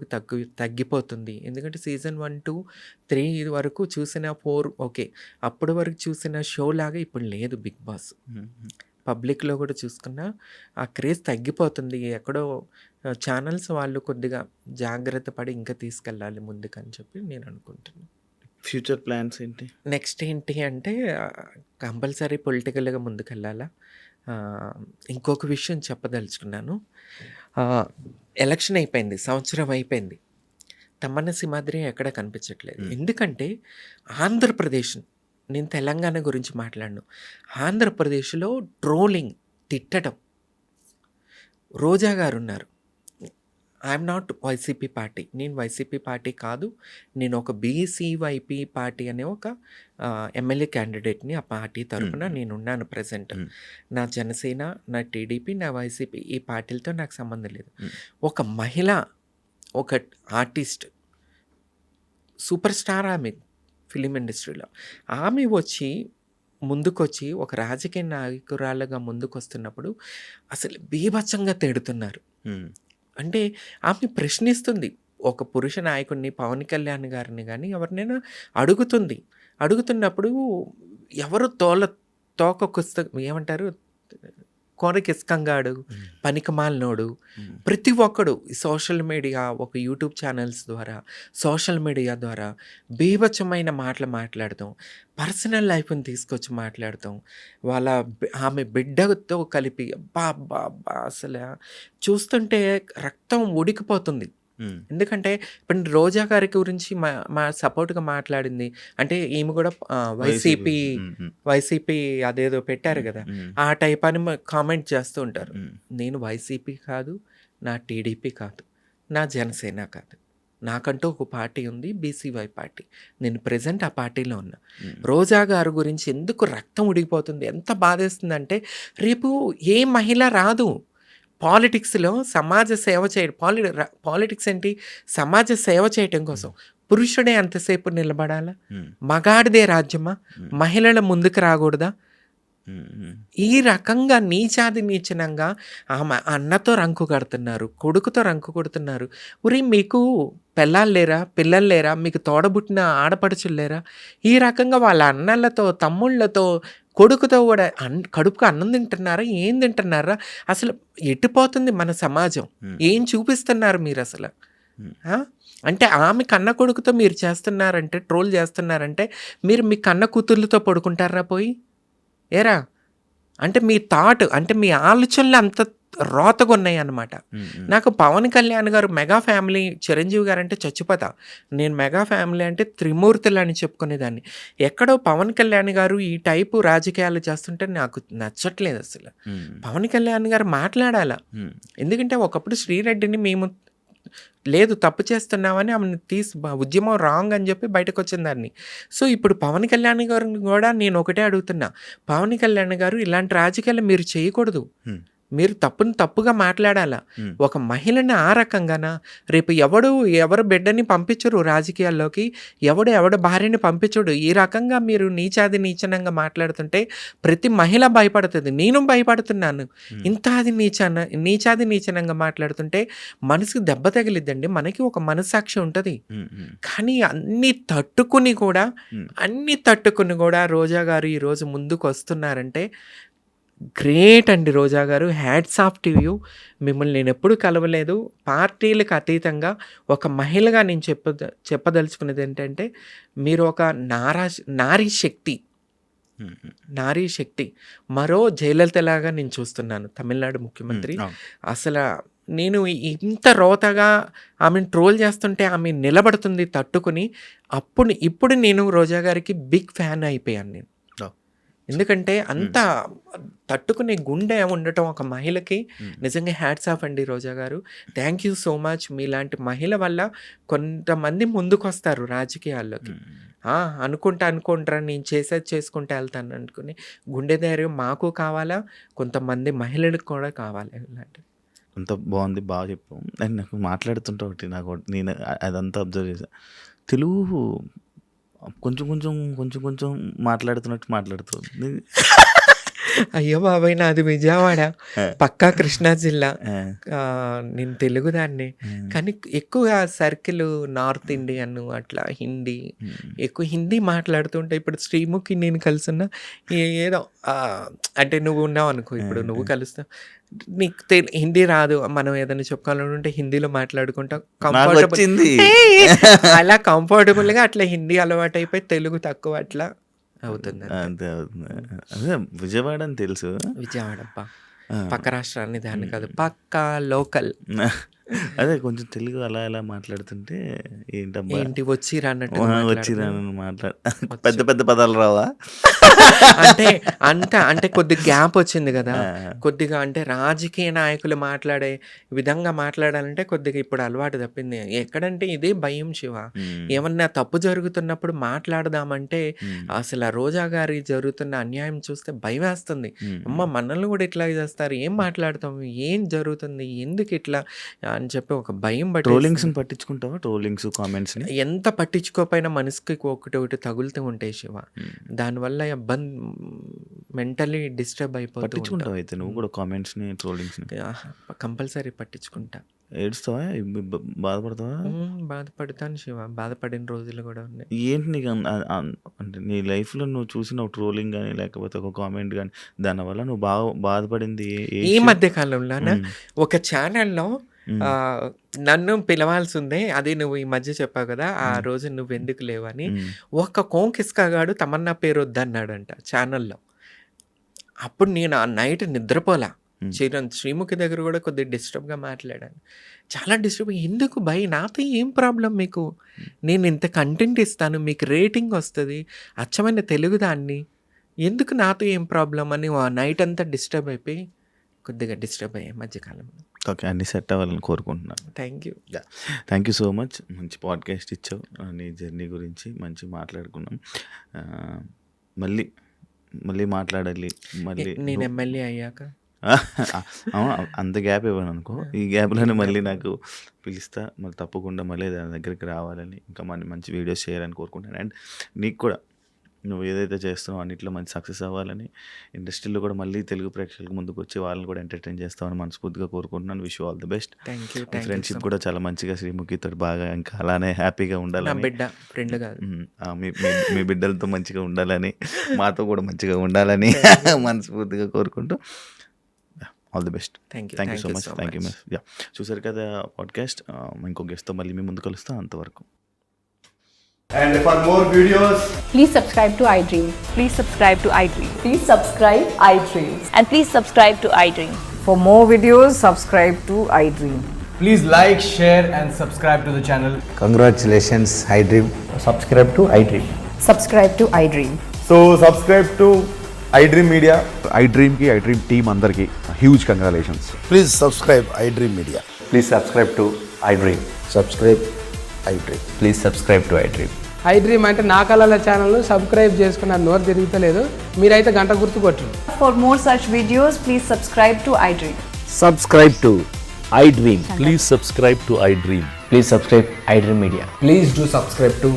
తగ్గిపోతుంది. ఎందుకంటే సీజన్ 1, 2, 3 వరకు చూసిన 4 ఓకే, అప్పటి వరకు చూసిన షో లాగా ఇప్పుడు లేదు బిగ్ బాస్. పబ్లిక్లో కూడా చూసుకున్నా ఆ క్రేజ్ తగ్గిపోతుంది. ఎక్కడో ఛానల్స్ వాళ్ళు కొద్దిగా జాగ్రత్త పడి ఇంకా తీసుకెళ్ళాలి ముందుకని చెప్పి నేను అనుకుంటున్నాను. ఫ్యూచర్ ప్లాన్స్ ఏంటి? నెక్స్ట్ ఏంటి అంటే కంపల్సరీ పొలిటికల్గా ముందుకెళ్ళాలా. ఇంకొక విషయం చెప్పదలుచుకున్నాను. ఎలక్షన్ అయిపోయింది, సంవత్సరం అయిపోయింది, తమ్మన్న సింహాద్రి ఎక్కడ కనిపించట్లేదు. ఎందుకంటే ఆంధ్రప్రదేశ్, నేను తెలంగాణ గురించి మాట్లాడను, ఆంధ్రప్రదేశ్లో ట్రోలింగ్, తిట్టడం. రోజా గారు ఉన్నారు, ఐఎమ్ నాట్ వైసీపీ పార్టీ, నేను వైసీపీ పార్టీ కాదు, నేను ఒక బీసీవైపీ పార్టీ అనే ఒక ఎమ్మెల్యే క్యాండిడేట్ని. ఆ పార్టీ తరఫున నేనున్నాను ప్రజెంట్. నా జనసేన, నా టీడీపీ, నా వైసీపీ ఈ పార్టీలతో నాకు సంబంధం లేదు. ఒక మహిళ, ఒక ఆర్టిస్ట్, సూపర్ స్టార్ ఆమె ఫిలిం ఇండస్ట్రీలో, ఆమె వచ్చి ముందుకొచ్చి ఒక రాజకీయ నాయకురాలుగా ముందుకొస్తున్నప్పుడు అసలు బీభత్సంగా తిడుతున్నారు. అంటే ఆమె ప్రశ్నిస్తుంది. ఒక పురుష నాయకుడిని, పవన్ కళ్యాణ్ గారిని గానీ ఎవరినైనా అడుగుతున్నప్పుడు ఎవరు ఏమంటారు, కోరికిస్కంగాడు, పనికిమాలినోడు, ప్రతి ఒక్కడు సోషల్ మీడియా, ఒక యూట్యూబ్ ఛానల్స్ ద్వారా, సోషల్ మీడియా ద్వారా బీభత్సమైన మాటలు మాట్లాడతాం, పర్సనల్ లైఫ్ని తీసుకొచ్చి మాట్లాడతాం, ఆమె బిడ్డతో కలిపి అబ్బా అబ్బా అబ్బా అసలు చూస్తుంటే రక్తం ఉడికిపోతుంది. ఎందుకంటే ఇప్పుడు రోజా గారి గురించి మా సపోర్ట్గా మాట్లాడింది అంటే ఈమె కూడా వైసీపీ అదేదో పెట్టారు కదా, ఆ టైప్ అని కామెంట్ చేస్తూ ఉంటారు. నేను వైసీపీ కాదు, నా టీడీపీ కాదు, నా జనసేన కాదు, నాకంటూ ఒక పార్టీ ఉంది, బీసీవై పార్టీ. నేను ప్రెజెంట్ ఆ పార్టీలో ఉన్నా. రోజా గారి గురించి ఎందుకు రక్తం ఉడికిపోతుంది, ఎంత బాధేస్తుందంటే రేపు ఏ మహిళ రాదు పాలిటిక్స్లో సమాజ సేవ చేయడం. పాలిటిక్స్ ఏంటి, సమాజ సేవ చేయటం కోసం. పురుషుడే అంతసేపు నిలబడాలా? మగాడిదే రాజ్యమా? మహిళల ముందుకు రాకూడదా? ఈ రకంగా నీచనంగా ఆమె అన్నతో రంకు కడుతున్నారు, కొడుకుతో రంకు కొడుతున్నారు. ఉరి మీకు పిల్లలు లేరా, మీకు తోడబుట్టిన ఆడపడుచులు లేరా? ఈ రకంగా వాళ్ళ అన్నలతో, తమ్ముళ్ళతో, కొడుకుతో కూడా కడుపుకు అన్నం తింటున్నారా, ఏం తింటున్నారా? అసలు ఎట్టిపోతుంది మన సమాజం? ఏం చూపిస్తున్నారు మీరు అసలు? అంటే ఆమె కన్న కొడుకుతో మీరు చేస్తున్నారంటే, ట్రోల్ చేస్తున్నారంటే మీరు మీ కన్న కూతుర్లతో పడుకుంటారా పోయి? ఏరా అంటే మీ థాట్, అంటే మీ ఆలోచనలు అంత రోతగా ఉన్నాయి అన్నమాట. నాకు పవన్ కళ్యాణ్ గారు మెగా ఫ్యామిలీ, చిరంజీవి గారు అంటే చచ్చిపోతా. నేను మెగా ఫ్యామిలీ అంటే త్రిమూర్తులు అని చెప్పుకునేదాన్ని. ఎక్కడో పవన్ కళ్యాణ్ గారు ఈ టైపు రాజకీయాలు చేస్తుంటే నాకు నచ్చట్లేదు అసలు. పవన్ కళ్యాణ్ గారు మాట్లాడాలా. ఎందుకంటే ఒకప్పుడు శ్రీరెడ్డిని మేము లేదు తప్పు చేస్తున్నామని ఆమెను ఉద్యమం రాంగ్ అని చెప్పి బయటకు వచ్చిన దాన్ని. సో ఇప్పుడు పవన్ కళ్యాణ్ గారిని కూడా నేను ఒకటే అడుగుతున్నా, పవన్ కళ్యాణ్ గారు ఇలాంటి రాజకీయాలు మీరు చేయకూడదు. మీరు తప్పుగా మాట్లాడాలా. ఒక మహిళని ఆ రకంగానా? రేపు ఎవరు బిడ్డని పంపించరు రాజకీయాల్లోకి, ఎవడు భార్యని పంపించడు. ఈ రకంగా మీరు నీచనంగా మాట్లాడుతుంటే ప్రతి మహిళ భయపడుతుంది. నేను భయపడుతున్నాను. నీచనంగా మాట్లాడుతుంటే మనసుకు దెబ్బ తగిలిద్దండి. మనకి ఒక మనస్సాక్షి ఉంటుంది. కానీ అన్ని తట్టుకుని కూడా రోజా గారు ఈరోజు ముందుకు వస్తున్నారంటే గ్రేట్ అండి. రోజా గారు, హ్యాట్స్ ఆఫ్ టు యూ. మిమ్మల్ని నేను ఎప్పుడు కలవలేదు. పార్టీలకు అతీతంగా ఒక మహిళగా నేను చెప్పదలుచుకున్నది ఏంటంటే మీరు ఒక నారీ శక్తి. మరో జయలలితలాగా నేను చూస్తున్నాను, తమిళనాడు ముఖ్యమంత్రి. అసలు నేను ఇంత రోతగా ఆమెను ట్రోల్ చేస్తుంటే ఆమె నిలబడుతుంది తట్టుకుని. ఇప్పుడు నేను రోజా గారికి బిగ్ ఫ్యాన్ అయిపోయాను నేను. ఎందుకంటే అంత తట్టుకునే గుండె ఉండటం ఒక మహిళకి నిజంగా హ్యాట్స్ ఆఫ్ అండి రోజా గారు. Thank you so much. మీలాంటి మహిళ వల్ల కొంతమంది ముందుకు వస్తారు రాజకీయాల్లోకి. అనుకుంటారా నేను చేసుకుంటూ వెళ్తాను అనుకుని గుండె ధైర్యం మాకు కావాలా, కొంతమంది మహిళలకు కూడా కావాలి. ఇలాంటివి అంత బాగుంది, బాగా చెప్పాము. అండ్ నాకు మాట్లాడుతుంటే నేను అదంతా అబ్జర్వ్ చేశాను. తెలుగు కొంచెం మాట్లాడుతున్నట్టు మాట్లాడుతుంది. అయ్యో బాబాయ్, నాది విజయవాడ, పక్కా కృష్ణా జిల్లా. నేను తెలుగుదాన్ని, కానీ ఎక్కువ సర్కిల్ నార్త్ ఇండియన్, అట్లా హిందీ, ఎక్కువ హిందీ మాట్లాడుతుంటే. ఇప్పుడు శ్రీముఖి నేను కలుసున్నా ఏదో అంటే నువ్వు ఉన్నావు అనుకో, ఇప్పుడు నువ్వు కలుస్తావు, నీకు హిందీ రాదు, మనం ఏదైనా చెప్పుకోవాలనుకుంటే హిందీలో మాట్లాడుకుంటాం. అలా కంఫర్టబుల్గా అట్లా హిందీ అలవాటు అయిపోయి తెలుగు తక్కువ అట్లా అవుతుంది. అదే విజయవాడ అని తెలుసు. విజయవాడ పక్క రాష్ట్రాన్ని దాన్ని కాదు, పక్కా లోకల్. అదే కొంచెం తెలుగు అలా ఎలా మాట్లాడుతుంటే ఏంటి వచ్చిరాన్నట్టు పెద్ద పెద్ద పదాలు రావా? అంటే కొద్దిగా గ్యాప్ వచ్చింది కదా, కొద్దిగా అంటే రాజకీయ నాయకులు మాట్లాడే విధంగా మాట్లాడాలంటే కొద్దిగా ఇప్పుడు అలవాటు తప్పింది. ఎక్కడంటే ఇదే భయం శివ. ఏమన్నా తప్పు జరుగుతున్నప్పుడు మాట్లాడదామంటే అసలు ఆ రోజా గారి జరుగుతున్న అన్యాయం చూస్తే భయం వేస్తుంది. అమ్మ మనల్ని కూడా ఇట్లా చేస్తారు, ఏం మాట్లాడతాం, ఏం జరుగుతుంది, ఎందుకు ఇట్లా అని చెప్పి ఒక భయం. ట్రోలింగ్స్ పట్టించుకుంటావా? ట్రోలింగ్స్ కామెంట్స్ ఎంత పట్టించుకోపోయినా మనసుకి ఒకటి తగులుతూ ఉంటాయి శివ. దానివల్ల మెంటలీ డిస్టర్బ్ అయిపోతూ పట్టించుకుంటావు అయితే నువ్వు కూడా కామెంట్స్ని, ట్రోలింగ్స్ని? కంపల్సరీ పట్టించుకుంటా. ఏడుస్తావా? బాధపడతావా? బాధపడతాను శివ, బాధపడిన రోజులు కూడా ఉన్నాయి. ఏంటి నీకు అంటే నీ లైఫ్లో నువ్వు చూసిన ట్రోలింగ్ కానీ లేకపోతే ఒక కామెంట్ కానీ దానివల్ల నువ్వు బాధపడింది ఈ మధ్య కాలంలోన ఒక ఛానల్లో నన్ను పిలవాల్సి ఉంది, అది నువ్వు ఈ మధ్య చెప్పావు కదా, ఆ రోజు నువ్వు ఎందుకు లేవని. ఒక కోంకిస్కాగాడు తమన్నా పేరు వద్దన్నాడంట ఛానల్లో. అప్పుడు నేను ఆ నైట్ నిద్రపోలా. శ్రీముఖి దగ్గర కూడా కొద్దిగా డిస్టర్బ్గా మాట్లాడాను. చాలా డిస్టర్బ్. ఎందుకు భయ్, నాతో ఏం ప్రాబ్లం మీకు? నేను ఇంత కంటెంట్ ఇస్తాను, మీకు రేటింగ్ వస్తుంది, అచ్చమైన తెలుగు దాన్ని, ఎందుకు నాతో ఏం ప్రాబ్లం అని ఆ నైట్ అంతా డిస్టర్బ్ అయిపోయి కొద్దిగా డిస్టర్బ్ అయ్యాయి మధ్యకాలంలో. ఓకే, అన్ని సెట్ అవ్వాలని కోరుకుంటున్నాను. Thank you so much. మంచి పాడ్కాస్ట్ ఇచ్చావు, నీ జర్నీ గురించి మంచి మాట్లాడుకున్నాం. మళ్ళీ మాట్లాడాలి. మళ్ళీ నేను ఎమ్మెల్యే అయ్యాక అంత గ్యాప్ ఇవ్వను అనుకో, ఈ గ్యాప్లోనే మళ్ళీ నాకు పిలుస్తా, మళ్ళీ తప్పకుండా మళ్ళీ దాని దగ్గరికి రావాలని, ఇంకా మంచి వీడియోస్ చేయాలని కోరుకుంటాను. అండ్ నీకు కూడా నువ్వు ఏదైతే చేస్తున్నావు అన్నింటిలో మంచి సక్సెస్ అవ్వాలని, ఇండస్ట్రీలో కూడా మళ్ళీ తెలుగు ప్రేక్షకులకు ముందుకు వచ్చి వాళ్ళని కూడా ఎంటర్టైన్ చేస్తామని మనస్ఫూర్తిగా కోరుకుంటున్నాను. Wish you all the best. Friendship కూడా చాలా మంచిగా శ్రీముఖితో బాగా ఇంకా అలానే హ్యాపీగా ఉండాలని, మీ బిడ్డలతో మంచిగా ఉండాలని, మాతో కూడా మంచిగా ఉండాలని మనస్ఫూర్తిగా కోరుకుంటూ all the best. Thank you so much. Thank you. చూసారు కదా పాడ్కాస్ట్. ఇంకో గెస్ట్తో మళ్ళీ మీ ముందుకు కలుస్తాం. అంతవరకు. And for more videos, please subscribe to iDream. Please subscribe to iDream. Please subscribe iDream. And please subscribe to iDream. For more videos, subscribe to iDream. please like, share and subscribe to the channel. Congratulations, iDream. Subscribe to iDream. Subscribe to iDream. So subscribe to iDream Media. iDream ki iDream team andarki huge congratulations. Please subscribe iDream Media. Please subscribe to iDream. Subscribe iDream. Please subscribe to iDream. iDream అంటే నా కళల ఛానల్ను subscribe చేసుకున్న నోరు తిరుగుతలేదు, మీరైతే గంట గుర్తు కొట్టండి. For more such videos, please subscribe to iDream. Subscribe to iDream. Please subscribe to iDream. Please subscribe iDream Media. Please do subscribe to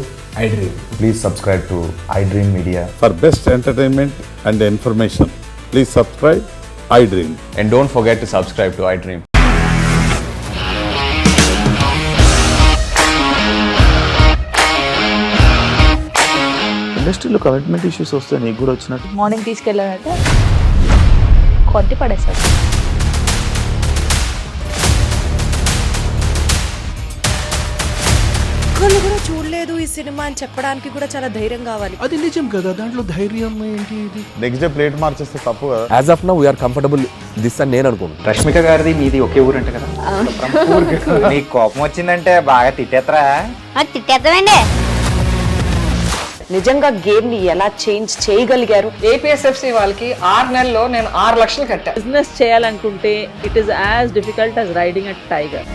iDream. Please subscribe to iDream Media. For best entertainment and information, please subscribe iDream. And don't forget to subscribe to iDream. ఇండస్ట్రీలో commitment issues వస్తే నీకు కూడా వచ్చినట్టు? Morning తీసుకెళ్ళారంటే కొద్ది పడేసారు. ఒక్కళ్ళు కూడా చూడలేదు ఈ సినిమా అని చెప్పడానికి కూడా చాలా ధైర్యం కావాలి. అది నిజం కదా, దాంట్లో ధైర్యం ఏంటి? ఇది నెక్స్ట్ డే ప్లేట్ మార్చేస్తే తప్పు కదా. As of now, we are comfortable this అని నేను అనుకుంటున్నాను. రష్మిక గారిది మీది ఒకే ఊరు అంట కదా? నీకు కోపం వచ్చిందంటే బాగా తిట్టేత్తరా? తిట్టేద్దామండి. నిజంగా గేమ్ ని ఎలా చేంజ్ చేయగలిగారు? APSFC వాళ్ళకి 6 నెలల్లో నేను 6 లక్షలు కట్టా. బిజినెస్ చేయాలనుకుంటే it is as difficult as riding a tiger.